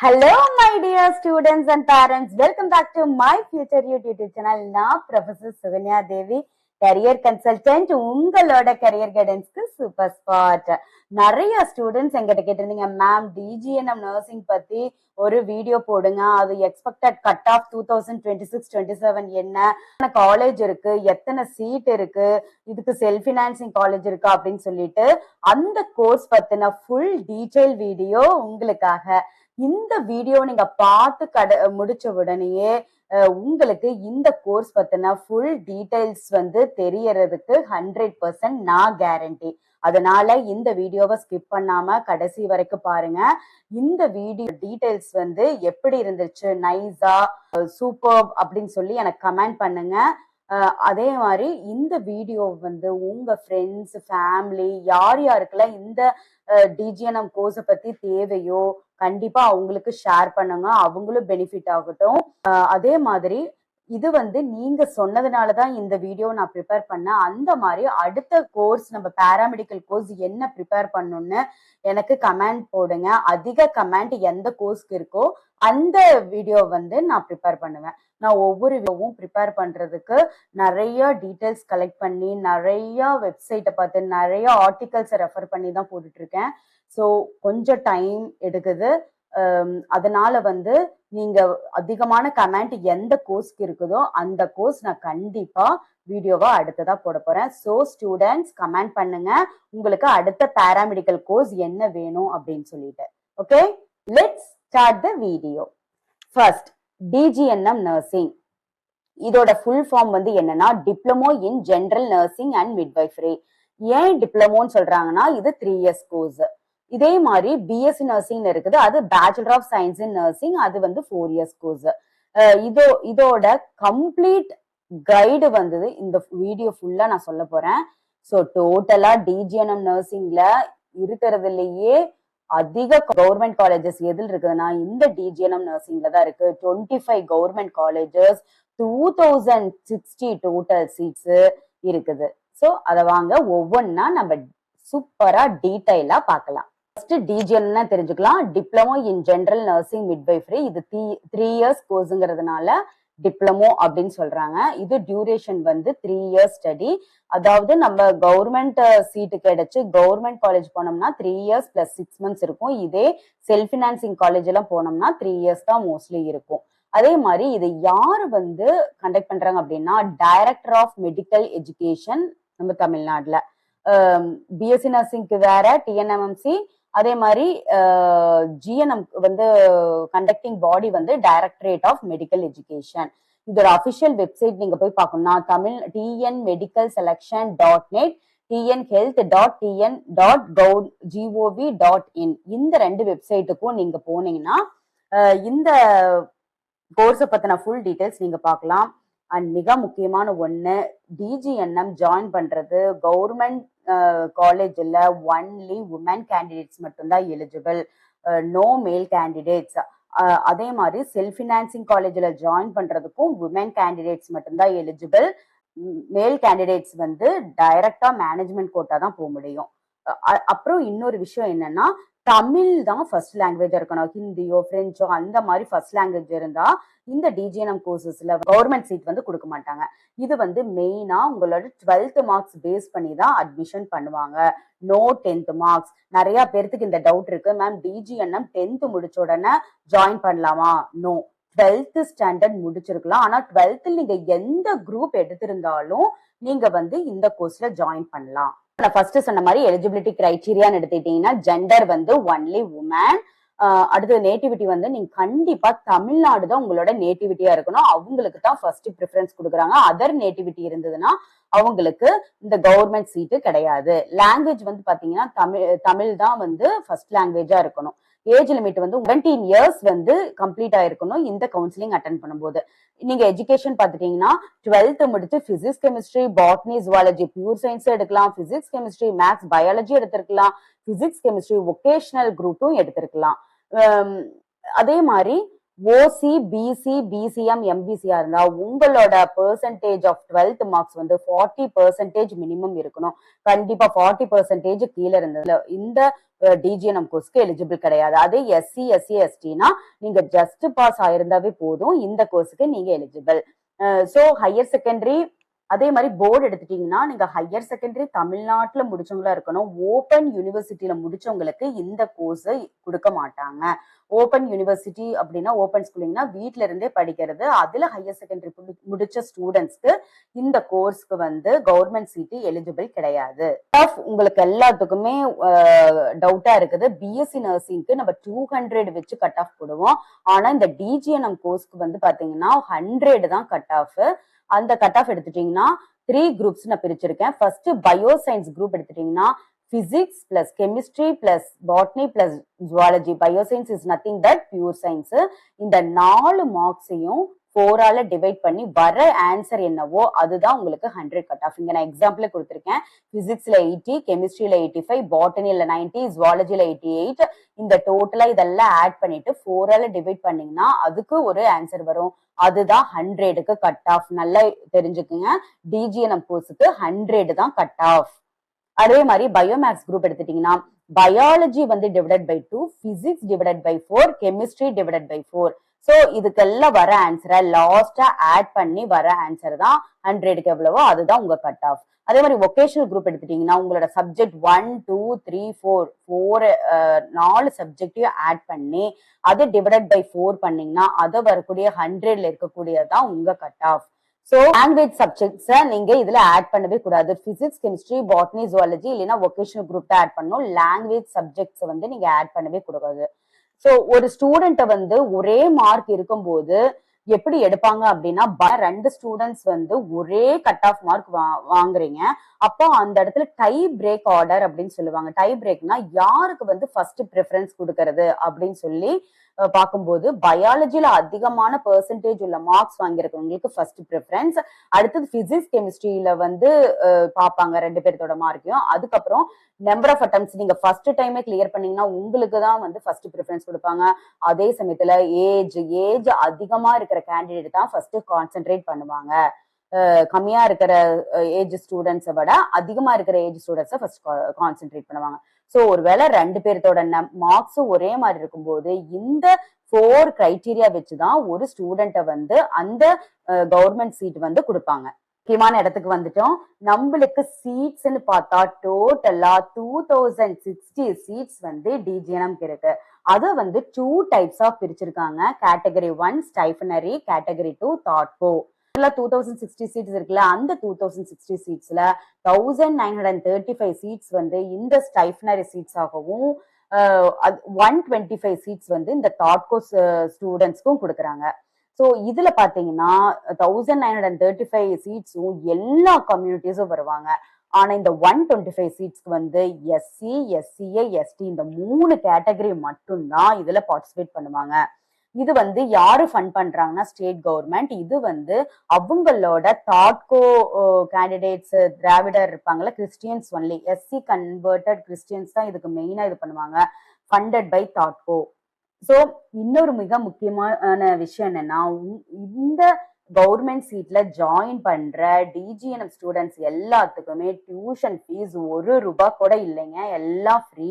Hello, my dear students and parents. Welcome back to my Future You YouTube channel. நான் Professor Suganya Devi, career consultant. உங்களோட career guidance super spot. நிறைய students எங்கிட்ட கேட்டிருந்தீங்க, ma'am DGNM nursing பத்தி ஒரு video போடுங்க, அது expected cut of 2026-27 என்ன காலேஜ் இருக்கு, எத்தனை சீட் இருக்கு, இதுக்கு செல்ஃப் ஃபினான்சிங் காலேஜ் இருக்கு அப்படின்னு சொல்லிட்டு அந்த கோர்ஸ் பத்தின ஃபுல் டீடைல் வீடியோ உங்களுக்காக. இந்த வீடியோ நீங்க பார்த்து முடிச்ச உடனேயே உங்களுக்கு இந்த கோர்ஸ் பத்தின ஃபுல் டீடைல்ஸ் தெரியறதுக்கு 100% நான் கேரண்டி. அதனால இந்த வீடியோவை ஸ்கிப் பண்ணாம கடைசி வரைக்கும் பாருங்க. இந்த வீடியோ டீடைல்ஸ் எப்படி இருந்துச்சு, நைஸா, சூப்பர் அப்படின்னு சொல்லி எனக்கு கமெண்ட் பண்ணுங்க. அதே மாதிரி இந்த வீடியோ உங்க ஃப்ரெண்ட்ஸ், ஃபேமிலி யார் யாருக்கெல்லாம் இந்த டிஜிஎன்எம் கோர்ஸை பத்தி தேவையோ கண்டிப்பா அவங்களுக்கு ஷேர் பண்ணுங்க, அவங்களும் பெனிஃபிட் ஆகட்டும். அதே மாதிரி இது நீங்க சொன்னதுனாலதான் இந்த வீடியோ நான் ப்ரிப்பேர் பண்ணேன். அந்த மாதிரி அடுத்த கோர்ஸ் நம்ம பேராமெடிக்கல் கோர்ஸ் என்ன ப்ரிப்பேர் பண்ணணும்னு எனக்கு கமெண்ட் போடுங்க. அதிக கமெண்ட் எந்த கோர்ஸ்க்கு இருக்கோ அந்த வீடியோ நான் ப்ரிப்பேர் பண்ணுவேன். நான் ஒவ்வொரு வீடியோவும் ப்ரிப்பேர் பண்றதுக்கு நிறைய டீட்டெயில்ஸ் கலெக்ட் பண்ணி நிறைய வெப்சைட்டை பார்த்து நிறைய ஆர்டிகல்ஸை ரெஃபர் பண்ணி தான் போட்டுட்டு இருக்கேன். ஸோ கொஞ்சம் டைம் எடுக்குது. அதனால நீங்க அதிகமான கமெண்ட் எந்த கோர்ஸ்க்கு இருக்குதோ அந்த கோர்ஸ் நான் கண்டிப்பா வீடியோவா அடுத்ததா போட போறேன். ஸோ ஸ்டூடெண்ட்ஸ் கமெண்ட் பண்ணுங்க உங்களுக்கு அடுத்த பேராமெடிக்கல் கோர்ஸ் என்ன வேணும் அப்படின்னு சொல்லிட்டு. Okay, let's start the video. First, DGNM nursing. இதோட ஃபுல் ஃபார்ம் என்னன்னா diploma in general nursing and midwifery. ஏன் டிப்ளமோன்னு சொல்றாங்கன்னா இது 3 years கோர்ஸ். இதே மாதிரி பிஎஸ்சி நர்சிங் இருக்குது, அது bachelor of science in nursing, அது 4 years கோர்ஸ். இதோட கம்ப்ளீட் கைடு இந்த வீடியோ ஃபுல்லா நான் சொல்ல போறேன். ஸோ டோட்டலா டிஜிஎன்எம் நர்சிங்ல இருக்கிறதுலயே அதிக கவர்மெண்ட் காலேஜஸ் எதில் இருக்குதுன்னா இந்த டிஜிஎன்எம் நர்சிங்ல தான் இருக்கு. 25 கவர்மெண்ட் காலேஜஸ், 2060 டோட்டல் சீட்ஸ் இருக்குது. ஸோ அதை வாங்க ஒவ்வொன்னா நம்ம சூப்பரா டீடைலா பார்க்கலாம். ஃபர்ஸ்ட் டிஜிஎன்எம்னா தெரிஞ்சுக்கலாம். Diploma in general nursing midwifery. இது 3 years கோர்ஸுங்கிறதுனால டிப்ளமோ அப்படின்னு சொல்றாங்க. இது டியூரேஷன் 3 years ஸ்டடி. அதாவது நம்ம கவர்மெண்ட் சீட்டு கிடைச்சு கவர்மெண்ட் காலேஜ் போனோம்னா 3 years plus 6 months இருக்கும். இதே செல்ஃப் ஃபினான்சிங் காலேஜ் எல்லாம் போனோம்னா 3 years தான் மோஸ்ட்லி இருக்கும். அதே மாதிரி இது யாரு கண்டக்ட் பண்றாங்க அப்படின்னா டைரக்டர் ஆஃப் மெடிக்கல் எஜுகேஷன் நம்ம தமிழ்நாடுல. பிஎஸ்சி நர்சிங்க்கு வேற டிஎன்எம்எம்சி, அதே மாதிரி GNM conducting body directorate of medical education. இதோட அபிஷியல் வெப்சைட் நீங்க போய் பார்க்கணும்னா தமிழ் tnmedicalselection.net, tnhealth.tn.gov.in இந்த 2 வெப்சைட்டுக்கும் நீங்க போனீங்கன்னா இந்த கோர்ஸை பத்தின ஃபுல் டீடைல்ஸ் நீங்க பார்க்கலாம். அண்ட் மிக முக்கியமான ஒண்ணு, டிஜிஎன்எம் ஜாயின் பண்றது கவர்மெண்ட் காலேஜ்ல ஒன்லி உமன் கேண்டிடேட்ஸ் மட்டும்தான் எலிஜிபிள், நோ மேல் கேண்டிடேட்ஸ். அதே மாதிரி செல்ஃப் ஃபினான்சிங் காலேஜ்ல ஜாயின் பண்றதுக்கும் உமன் கேண்டிடேட்ஸ் மட்டும்தான் எலிஜிபிள். மேல் கேண்டிடேட்ஸ் டைரக்டா மேனேஜ்மெண்ட் கோட்டா தான் போக முடியும். அப்புறம் இன்னொரு விஷயம் என்னன்னா தமிழ் தான் ஃபர்ஸ்ட் லாங்குவேஜா இருக்கணும். ஹிந்தியோ பிரெஞ்சோ அந்த மாதிரி ஃபர்ஸ்ட் லாங்குவேஜ் இருந்தா இந்த டிஜிஎன்எம் கோர்சஸ்ல கவர்மெண்ட் சீட் கொடுக்க மாட்டாங்க. இது மெயினா உங்களோட 12th மார்க்ஸ் பேஸ் பண்ணி தான் அட்மிஷன் பண்ணுவாங்க, நோ 10th மார்க்ஸ். நிறைய பேர்த்துக்கு இந்த டவுட் இருக்கு, மேம் டிஜிஎன்எம் 10th முடிச்ச உடனே ஜாயின் பண்ணலாமா? நோ, 12th ஸ்டாண்டர்ட் முடிச்சிருக்கலாம். ஆனா 12th நீங்க எந்த குரூப் எடுத்திருந்தாலும் நீங்க இந்த கோர்ஸ்ல ஜாயின் பண்ணலாம். நான் ஃபர்ஸ்ட் சொன்ன மாதிரி எலிஜிபிலிட்டி கிரைட்டீரியான்னு எடுத்துக்கிட்டீங்கன்னா ஜெண்டர் ஒன்லி உமன். அடுத்து நேட்டிவிட்டி நீங்க கண்டிப்பா தமிழ்நாடு தான் உங்களோட நேட்டிவிட்டியா இருக்கணும். அவங்களுக்கு தான் ஃபர்ஸ்ட் ப்ரிஃபரன்ஸ் கொடுக்குறாங்க. அதர் நேட்டிவிட்டி இருந்ததுன்னா அவங்களுக்கு இந்த கவர்மெண்ட் சீட்டு கிடையாது. லாங்குவேஜ் பாத்தீங்கன்னா தமிழ் தான் ஃபர்ஸ்ட் லாங்குவேஜா இருக்கணும். ஏஜ் லிமிட் 17 years கம்ப்ளீட் ஆயிருக்கணும் இந்த கவுன்சிலிங் அட்டன் பண்ணும்போது. நீங்க எஜுகேஷன் பாத்துட்டீங்கன்னா 12th முடிச்சு physics, chemistry, botany, zoology, pure science எடுக்கலாம். பிசிக்ஸ், கெமிஸ்ட்ரி, மேத்ஸ், பயாலஜி எடுத்திருக்கலாம். பிசிக்ஸ், கெமிஸ்ட்ரி வொகேஷனல் குரூப்பும் எடுத்திருக்கலாம். அதே மாதிரி ஓசி, பிசி, பிசிஎம், எம்பிசியா இருந்தா உங்களோட percentage of 12th marks 40% minimum இருக்கணும். கண்டிப்பா 40% கீழே இருந்ததுல இந்த டிஜிஎன்எம் கோர்ஸ்க்கு எலிஜிபிள் கிடையாது. அதே எஸ்சி எஸ்சி எஸ்டினா நீங்க ஜஸ்ட் பாஸ் ஆயிருந்தாவே போதும், இந்த கோர்ஸுக்கு நீங்க எலிஜிபிள். ஸோ ஹையர் செகண்டரி அதே மாதிரி போர்டு எடுத்துட்டீங்கன்னா நீங்க ஹையர் செகண்டரி தமிழ்நாட்டுல முடிச்சவங்களா இருக்கணும். ஓப்பன் யூனிவர்சிட்டியில முடிச்சவங்களுக்கு இந்த கோர்ஸ் கொடுக்க மாட்டாங்க. ஓப்பன் யூனிவர்சிட்டி அப்படின்னா ஓப்பன் ஸ்கூலிங்னா வீட்ல இருந்தே படிக்கிறது. அதுல ஹையர் செகண்டரி முடிச்ச ஸ்டூடெண்ட்ஸ்க்கு இந்த கோர்ஸ்க்கு வந்து கவர்மெண்ட் சீட்டு எலிஜிபிள் கிடையாது. உங்களுக்கு எல்லாத்துக்குமே டவுட்டா இருக்குது. பிஎஸ்சி நர்சிங்க்கு நம்ம 200 வச்சு கட் ஆஃப் போடுவோம். ஆனா இந்த டிஜிஎன்எம் கோர்ஸ்க்கு வந்து பாத்தீங்கன்னா 100 தான் கட் ஆஃப். அந்த கட் ஆஃப் எடுத்துட்டீங்கன்னா 3 குரூப்ஸ் நான் பிரிச்சிருக்கேன். ஃபர்ஸ்ட் பயோ சயின்ஸ் குரூப் எடுத்துட்டீங்கன்னா physics plus chemistry plus botany plus zoology. Bio science is nothing that pure science. இந்த 4 மார்க்ஸையும் 4ஆல டிவைட் பண்ணி வர ஆன்சர் என்னவோ அதுதான் உங்களுக்கு 100 கட் ஆஃப். இங்க நான் எக்ஸாம்பிள் கொடுத்திருக்கேன். பிசிக்ஸ்ல 80, கெமிஸ்ட்ரியில 85, பாட்டனில 90, ஜுவாலஜில 88. இந்த டோட்டலா இதெல்லாம் ஆட் பண்ணிட்டு 4ஆல டிவைட் பண்ணீங்கன்னா அதுக்கு ஒரு ஆன்சர் வரும். அதுதான் 100க்கு கட் ஆஃப். நல்லா தெரிஞ்சுக்குங்க. டிஜிஎன்எம் கோர்ஸுக்கு 100 தான் கட் ஆஃப். அதே மாதிரி பயோமேக்ஸ் குரூப் எடுத்துட்டீங்கன்னா பயாலஜி வந்து divided by 2, physics divided by 4, chemistry divided by 4. So இதுக்கெல்லாம் வர ஆன்சரை லாஸ்டா ஆட் பண்ணி வர ஆன்சர் தான் 100க்கு எவ்வளவோ அதுதான் உங்க கட் ஆஃப். அதே மாதிரி வொகேஷனல் குரூப் எடுத்துட்டீங்கன்னா உங்களோட சப்ஜெக்ட் 1, 2, 3, 4 4 சப்ஜெக்டையும் ஆட் பண்ணி அது டிவைடட் பை 4 பண்ணீங்கன்னா அது வரக்கூடிய 100ல இருக்கக்கூடியதான் உங்க கட் ஆஃப். சோ லாங்குவேஜ் சப்ஜெக்ட்ஸை நீங்க இதுல ஆட் பண்ணவே கூடாது. பிசிக்ஸ், கெமிஸ்ட்ரி, பாட்னி, ஜுவாலஜி இல்லைன்னா வொகேஷனல் குரூப் தான் ஆட் பண்ணணும். லாங்குவேஜ் சப்ஜெக்ட்ஸ் வந்து நீங்க ஆட் பண்ணவே கூடாது. சோ ஒரு ஸ்டூடெண்ட்டை வந்து ஒரே மார்க் இருக்கும்போது எப்படி எடுப்பாங்க அப்படின்னா 2 ஸ்டூடெண்ட்ஸ் வந்து ஒரே கட் ஆஃப் மார்க் வாங்குறீங்க. அப்போ அந்த இடத்துல டை பிரேக் ஆர்டர் அப்படின்னு சொல்லுவாங்க. டை பிரேக்னா யாருக்கு வந்து ஃபர்ஸ்ட் ப்ரிஃபரன்ஸ் கொடுக்கறது அப்படின்னு சொல்லி பார்க்கும்போது பயாலஜில அதிகமான பெர்சன்டேஜ் உள்ள மார்க்ஸ் வாங்கியிருக்கவங்களுக்கு ஃபர்ஸ்ட் ப்ரிஃபரன்ஸ். அடுத்தது பிசிக்ஸ் கெமிஸ்ட்ரியில வந்து பார்ப்பாங்க 2 பேர்த்தோட மார்க்கையும். அதுக்கப்புறம் நம்பர் ஆஃப் அட்டம்ப்ட்ஸ் நீங்க ஃபர்ஸ்ட் டைமே கிளியர் பண்ணீங்கன்னா உங்களுக்கு தான் வந்து ஃபர்ஸ்ட் ப்ரிஃபரன்ஸ் கொடுப்பாங்க. அதே சமயத்துல ஏஜ் அதிகமா இருக்கிற கேண்டிடேட் தான் ஃபர்ஸ்ட் கான்சென்ட்ரேட் பண்ணுவாங்க. கம்மியா இருக்கிற ஏஜ் ஸ்டூடெண்ட்ஸை விட அதிகமா இருக்கிற ஏஜ் ஸ்டூடெண்ட்ஸை ஃபர்ஸ்ட் கான்சென்ட்ரேட் பண்ணுவாங்க. சோ ஒருவேளை 2 பேர்த்தோட மார்க்ஸும் ஒரே மாதிரி இருக்கும்போது இந்த 4 கிரைட்டீரியா வச்சுதான் ஒரு ஸ்டூடெண்ட்டை வந்து அந்த கவர்மெண்ட் சீட் வந்து கொடுப்பாங்க. முக்கியமான இடத்துக்கு வந்துட்டோம். நம்மளுக்கு சீட்ஸ்ன்னு பார்த்தா டோட்டலா 2060 சீட்ஸ் வந்து டிஜிஎன்எம்க்கு இருக்கு. அதை வந்து 2 டைப்ஸ் ஆஃப் பிரிச்சிருக்காங்க. கேட்டகரி 1 ஸ்டைஃபனரி, கேட்டகரி 2 தாட்கோ. 2060 சீட்ஸ் இருக்குல்ல, அந்த 2060 சீட்ஸ்ல 1935 சீட்ஸ் வந்து இந்த ஸ்டைஃபனரி சீட்ஸ் ஆகவும் 125 சீட்ஸ் வந்து இந்த தாட்கோ ஸ்டூடெண்ட்ஸ்க்கும் கொடுக்குறாங்க. ஸோ இதுல பாத்தீங்கன்னா 1935 சீட்ஸும் எல்லா கம்யூனிட்டிஸும் வருவாங்க. ஆனா இந்த 125 சீட்ஸ்க்கு வந்து எஸ்சி, எஸ்சிஏ, எஸ்டி இந்த 3 கேட்டகரி மட்டும்தான் இதுல பார்ட்டிசிபேட் பண்ணுவாங்க. இது வந்து யாரு ஃபண்ட் பண்றாங்கன்னா ஸ்டேட் கவர்மெண்ட். இது வந்து அவங்களோட தாட்கோ கேண்டிடேட்ஸ் திராவிடர் இருப்பாங்கல்ல, Christians only, SC converted Christians தான் இதுக்கு மெயினா இது பண்ணுவாங்க. Funded by தாட்கோ. சோ இன்னொரு மிக முக்கியமான விஷயம் என்னன்னா இந்த கவர்மெண்ட் சீட்ல ஜாயின் பண்ற டிஜிஎன்எம் ஸ்டூடெண்ட்ஸ் எல்லாத்துக்குமே டியூஷன் ஃபீஸ் ₹1 கூட இல்லைங்க, எல்லாம் ஃப்ரீ.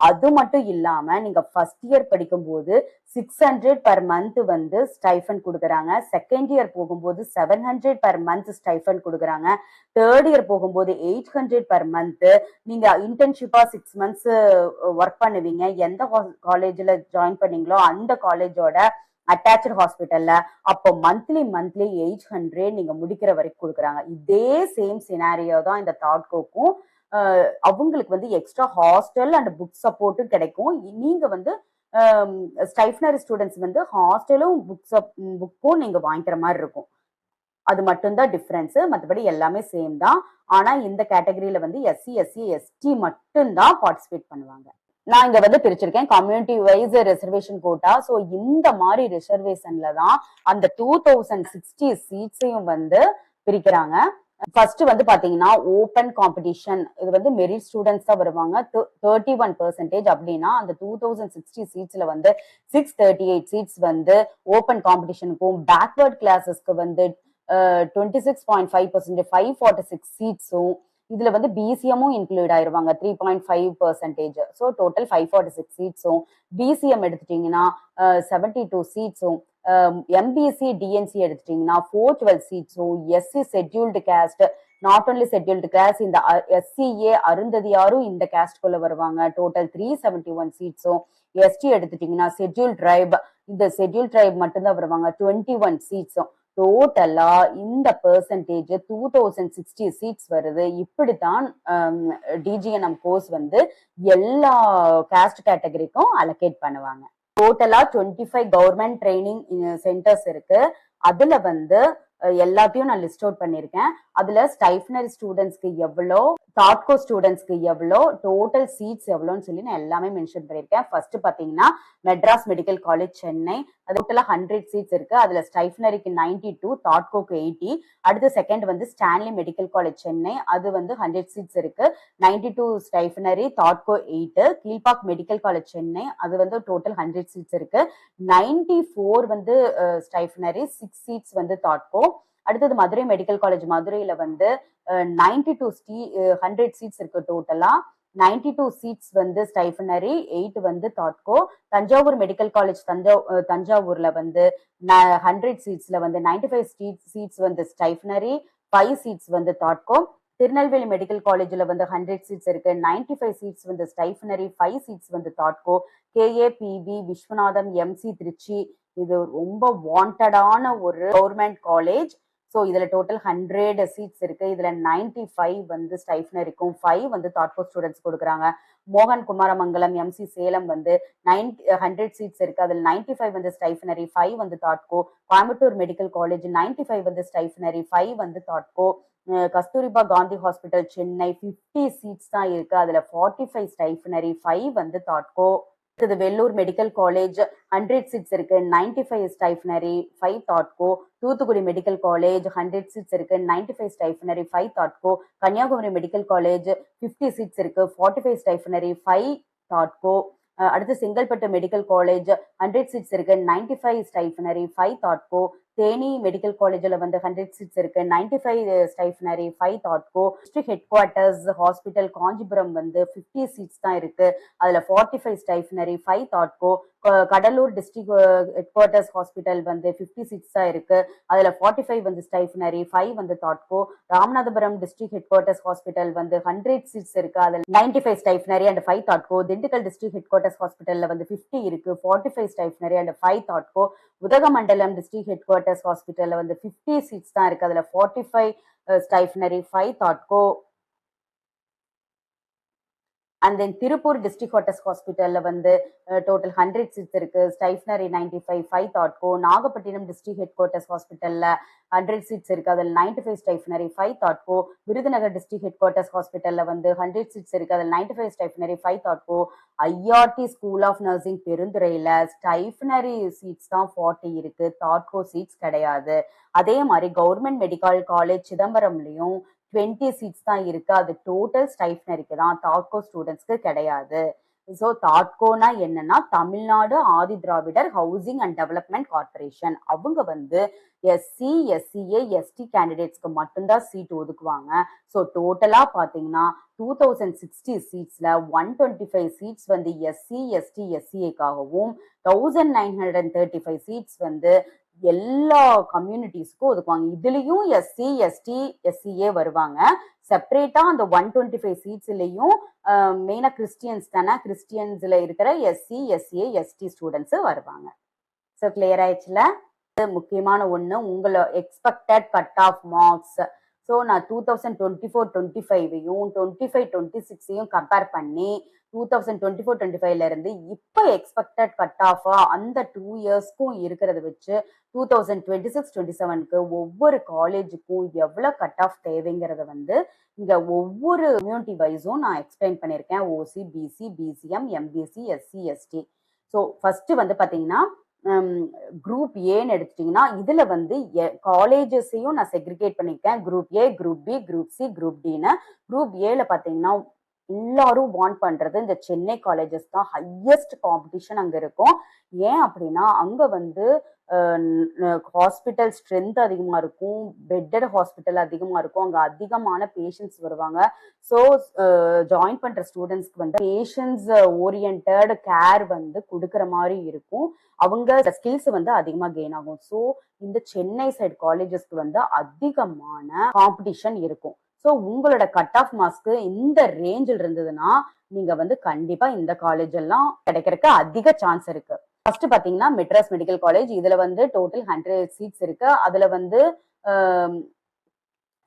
அது மட்டும் இல்லாம நீங்க ஃபர்ஸ்ட் இயர் படிக்கும் போது 600 per month வந்து ஸ்டைஃபன் கொடுக்குறாங்க. செகண்ட் இயர் போகும்போது 700 per month ஸ்டைஃபன் கொடுக்குறாங்க. தேர்ட் இயர் போகும்போது 800 per month. நீங்க இன்டர்ன்ஷிப்பா 6 months ஒர்க் பண்ணுவீங்க. எந்த காலேஜ்ல ஜாயின் பண்ணீங்களோ அந்த காலேஜோட அட்டாச்ட் ஹாஸ்பிட்டல்ல அப்போ மந்த்லி 800 நீங்க முடிக்கிற வரைக்கும் கொடுக்குறாங்க. இதே சேம் சினாரியோ தான் இந்த தாட்கோக்கும். அவங்களுக்கு வந்து எக்ஸ்ட்ரா ஹாஸ்டல் அண்ட் புக் சப்போர்ட்டும் கிடைக்கும். நீங்க வந்து ஸ்டைஃபனரி ஸ்டூடெண்ட்ஸ் வந்து ஹாஸ்டலும் புக்கும் நீங்க வாங்கிக்கிற மாதிரி இருக்கும். அது மட்டும்தான் டிஃபரன்ஸ். மற்றபடி எல்லாமே சேம் தான். ஆனா இந்த கேட்டகரியில வந்து எஸ்சி, எஸ்சி, எஸ்டி மட்டும்தான் பார்ட்டிசிபேட் பண்ணுவாங்க. நான் இங்க வந்து பிரிச்சிருக்கேன் community wise reservation quota. So இந்த மாதிரி ரிசர்வேஷன்ல தான் அந்த 2060 சீட்ஸையும் வந்து பிரிக்கிறாங்க. ஃபர்ஸ்ட் வந்து பாத்தீங்கன்னா ஓபன் காம்படிஷன். இது வந்து மெரிட் ஸ்டூடெண்ட்ஸ் தான் வருவாங்க. 31% அப்படின்னா அந்த 2060 சீட்ஸ்ல வந்து 638 சீட்ஸ் வந்து ஓபன் காம்படிஷனுக்கும், பேக்வர்ட் கிளாஸஸ்க்கு வந்து 26.5%, 546 சீட்ஸும், இதுல வந்து பிசிஎம்மும் இன்க்ளூட் ஆயிருவாங்க 3.5%. ஸோ டோட்டல் 546 சீட்ஸும், பிசிஎம் எடுத்துட்டீங்கன்னா 72 சீட்ஸும், எம்பிசி டிஎன்சி எடுத்துட்டீங்கன்னா 412 சீட்ஸும், SC scheduled caste, not only scheduled class, இந்த எஸ்சிஏ அருந்ததியாரும் இந்த கேஸ்ட்குள்ள வருவாங்க. டோட்டல் 371 சீட்ஸும், எஸ்டி எடுத்துட்டீங்கன்னா ஷெட்யூல் ட்ரைப், இந்த ஷெட்யூல் ட்ரைப் மட்டும்தான் வருவாங்க 21 சீட்ஸும். டோட்டலா இந்த பெர்சன்டேஜ் 2060 சீட்ஸ் வருது. இப்படித்தான் டிஜிஎன்எம் கோர்ஸ் வந்து எல்லா காஸ்ட் கேட்டகரிக்கும் அலோகேட் பண்ணுவாங்க. டோட்டலா 25 கவர்மெண்ட் ட்ரைனிங் சென்டர்ஸ் இருக்கு. அதுல வந்து எல்லாத்தையும் நான் லிஸ்ட் அவுட் பண்ணிருக்கேன். அதுல ஸ்டைஃபனரி ஸ்டூடெண்ட்ஸ்க்கு எவ்வளோ, தாட்கோ ஸ்டூடெண்ட்ஸ்க்கு எவ்வளோ, டோட்டல் சீட்ஸ் எவ்வளோன்னு சொல்லி நான் எல்லாமே மென்ஷன் பண்ணிருக்கேன். ஃபர்ஸ்ட் பாத்தீங்கன்னா மெட்ராஸ் மெடிக்கல் காலேஜ் சென்னை, அது டோட்டலா 100 சீட்ஸ் இருக்கு. அதுல ஸ்டைஃபனரிக்கு 92, தாட்கோக்கு 80. அடுத்து செகண்ட் வந்து ஸ்டான்லி மெடிக்கல் காலேஜ் சென்னை, அது வந்து 100 சீட்ஸ் இருக்கு. 92 ஸ்டைஃபனரி, தாட்கோ 8. கீழ்பாக் மெடிக்கல் காலேஜ் சென்னை, அது வந்து டோட்டல் 100 சீட்ஸ் இருக்கு. 94 வந்து ஸ்டைஃபனரி, 6 சீட்ஸ் வந்து தாட்கோ. அடுத்தது மதுரை மெடிக்கல் காலேஜ் மதுரையில வந்து 92 100 சீட்ஸ் இருக்கு டோட்டலா. 92 சீட்ஸ் வந்து ஸ்டைஃபனரி, 8 வந்து தாட்கோ. தஞ்சாவூர் மெடிக்கல் காலேஜ் தஞ்சாவூர்ல வந்து 100 சீட்ஸ்ல வந்து 95 சீட்ஸ் வந்து ஸ்டைஃபனரி, 5 சீட்ஸ் வந்து தாட்கோ. திருநெல்வேலி மெடிக்கல் காலேஜ்ல வந்து 100 சீட்ஸ் இருக்கு. 95 சீட்ஸ் வந்து ஸ்டைஃபனரி, 5 சீட்ஸ் வந்து தாட்கோ. கேஏபிவி விஸ்வநாதம் எம்சி திருச்சி, இது ரொம்ப வாண்டடான ஒரு கவர்மெண்ட் காலேஜ். ஸோ இதுல டோட்டல் 100 சீட்ஸ் இருக்கு. இதுல 95 வந்து ஸ்டைஃபனரிக்கும், 5 வந்து தாட்கோ ஸ்டூடெண்ட்ஸ் கொடுக்குறாங்க. மோகன் குமாரமங்கலம் எம்சி சேலம் வந்து 100 சீட்ஸ் இருக்கு. அதில் 95 வந்து ஸ்டைஃபனரி, 5 வந்து தாட்கோ. கோயம்புத்தூர் மெடிக்கல் காலேஜ் 95 வந்து ஸ்டைஃபனரி, 5 வந்து தாட்கோ. கஸ்தூரிபா காந்தி ஹாஸ்பிட்டல் சென்னை 50 சீட்ஸ் தான் இருக்கு. அதுல 45 ஸ்டைஃபனரி, 5 வந்து தாட்கோ. இது வெள்ளூர் மெடிக்கல் காலேஜ் 100 சீட்ஸ் இருக்கு. 95 stipendiary, 5 தாட்கோ. Thoothukudi medical college 100 seats இருக்கு. 95 stipendiary, 5 தாட்கோ. Kanyakumari medical college 50 seeds இருக்கு. 45 ஸ்டைஃபனரி, 5 தாட்கோ. அடுத்து செங்கல்பட்டு மெடிக்கல் காலேஜ் 100 சீட்ஸ் இருக்கு. 95 ஸ்டைஃபனரி, 5 தாட்கோ. தேனி மெடிக்கல் காலேஜ்ல வந்து 100 சீட்ஸ் இருக்கு. 95 ஸ்டைஃபனரி, 5 தாட்கோ. District headquarters hospital Kanchipuram வந்து 50 சீட்ஸ் தான் இருக்கு. அதுல 45 ஸ்டைஃபனரி, 5 தாட்கோ. Cuddalore district headquarters hospital வந்து 50 சீட்ஸ் தான் இருக்கு. அதுல 45 வந்து ஸ்டைஃபனரி, 5 வந்து தாட்கோ. Ramanathapuram district headquarters hospital வந்து 100 சீட்ஸ் இருக்கு. அதுல 95 ஸ்டைஃபனரி அண்ட் 5 தாட்கோ. திண்டுக்கல் டிஸ்ட்ரிக்ட் ஹெட் குவார்ட்டர்ஸ் ஹாஸ்பிட்டல்ல வந்து 50 இருக்கு. 45 ஸ்டைஃபனரி அண்ட் 5 தாட்கோ. உதகமண்டலம் டிஸ்ட்ரிக்ட் ஹெட் குவார்ட்டர்ஸ் ஹாஸ்பிட்டல்ல வந்து 50 சீட்ஸ் தான் இருக்கு. அதுல 45 ஸ்டைஃபனரி, 5 தாட்கோ. And then Tiruppur district headquarters ஹாஸ்பிட்டல்ல வந்து டோட்டல் 100 சீட்ஸ் இருக்கு. ஸ்டைஃபனரி 95, 5 தாட்கோ. நாகப்பட்டினம் டிஸ்ட்ரிக்ட் ஹெட் குவார்ட்டர்ஸ் ஹாஸ்பிட்டல்ல 100 சீட்ஸ் இருக்கு. அதில் 95 ஸ்டைஃபனரி, 5 தாட்கோ. விருதுநகர் டிஸ்ட்ரிக்ட் ஹெட் குவார்ட்டர்ஸ் ஹாஸ்பிட்டல்ல வந்து 100 சீட்ஸ் இருக்கு. அதில் 95 ஸ்டைஃபனரி, 5 தாட்கோ. ஐஆர்டி ஸ்கூல் ஆஃப் நர்சிங் பெருந்துறையில ஸ்டைஃபனரி சீட்ஸ் தான் 40 இருக்கு. தாட்கோ சீட்ஸ் கிடையாது. அதே மாதிரி கவர்மெண்ட் மெடிக்கல் காலேஜ் சிதம்பரம்லயும் 20 சீட்ஸ் தான் இருக்கு. அது டோட்டல் ஸ்டைஃபனரிக்கு தான், தாட்கோ ஸ்டூடெண்ட்ஸ்க்கு கிடையாது. ஸோ தாட்கோனா என்னன்னா Tamil Nadu Adi Dravidar housing and development corporation. அவங்க வந்து எஸ்சி, எஸ்சிஏ, எஸ்டி கேண்டிடேட்ஸ்க்கு மட்டும்தான் சீட் ஒதுக்குவாங்க. ஸோ டோட்டலா பாத்தீங்கன்னா 2060 சீட்ஸ்ல 125 சீட்ஸ் வந்து எஸ்சி, எஸ்டி, எஸ்சிஏக்காகவும், 1935 சீட்ஸ் வந்து எல்லா கம்யூனிட்டிஸ்க்கும் ஒதுக்குவாங்க. இதுலயும் எஸ்சி, எஸ்டி, எஸ்சிஏ வருவாங்க. செப்பரேட்டா அந்த 125 சீட்ஸ்லயும் மெயினா கிறிஸ்டியன்ஸ் தானே, கிறிஸ்டியன்ஸ்ல இருக்கிற எஸ்சி, எஸ்சிஏ, எஸ்டி ஸ்டூடெண்ட்ஸ் வருவாங்க. ஸோ கிளியர் ஆயிடுச்சுல. முக்கியமான ஒண்ணு, உங்களோட expected cut off marks. So நான் 2024-25 25-26 கம்பேர் பண்ணி 2024-25 இருந்து இப்போ எக்ஸ்பெக்டட் கட் ஆஃபா அந்த 2 இயர்ஸ்க்கும் இருக்கிறத வச்சு 2026-27 ஒவ்வொரு காலேஜுக்கும் எவ்வளவு கட் ஆஃப் தேவைங்கிறத வந்து இங்க ஒவ்வொரு கம்யூனிட்டி வைஸும் நான் எக்ஸ்பிளைன் பண்ணியிருக்கேன். OC, BC, BCM, MBC, SC, ST. So first வந்து பாத்தீங்கன்னா குரூப் ஏன்னு எடுத்துட்டீங்கன்னா இதுல வந்து காலேஜஸையும் நான் செக்ரிகேட் பண்ணிருக்கேன். Group A, group B, group C, group டின்னு. குரூப் ஏல பாத்தீங்கன்னா எல்லாரும் வாண்ட் பண்றது இந்த சென்னை காலேஜஸ் தான். ஹையஸ்ட் காம்படிஷன் அங்க இருக்கும். ஏன் அப்படின்னா அங்க வந்து ஹாஸ்பிட்டல் ஸ்ட்ரென்த் அதிகமா இருக்கும், பெட்டட் ஹாஸ்பிட்டல் அதிகமா இருக்கும், அங்க அதிகமான பேஷண்ட்ஸ் வருவாங்க. ஸோ ஜாயின் பண்ற ஸ்டூடெண்ட்ஸ்க்கு வந்து பேஷண்ட்ஸ் ஓரியன்டட் கேர் வந்து கொடுக்குற மாதிரி இருக்கும். அவங்க ஸ்கில்ஸ் வந்து அதிகமா கெயின் ஆகும். ஸோ இந்த சென்னை சைடு காலேஜஸ்க்கு வந்து அதிகமான காம்படிஷன் இருக்கும். ஸோ உங்களோட கட் ஆஃப் மார்க்ஸ்க்கு இந்த ரேஞ்சில் இருந்ததுன்னா நீங்க வந்து கண்டிப்பா இந்த காலேஜ் எல்லாம் கிடைக்கிறதுக்கு அதிக சான்ஸ் இருக்கு. ஃபர்ஸ்ட் பாத்தீங்கன்னா மெட்ராஸ் மெடிக்கல் காலேஜ். இதுல வந்து டோட்டல் 100 சீட்ஸ் இருக்கு. அதுல வந்து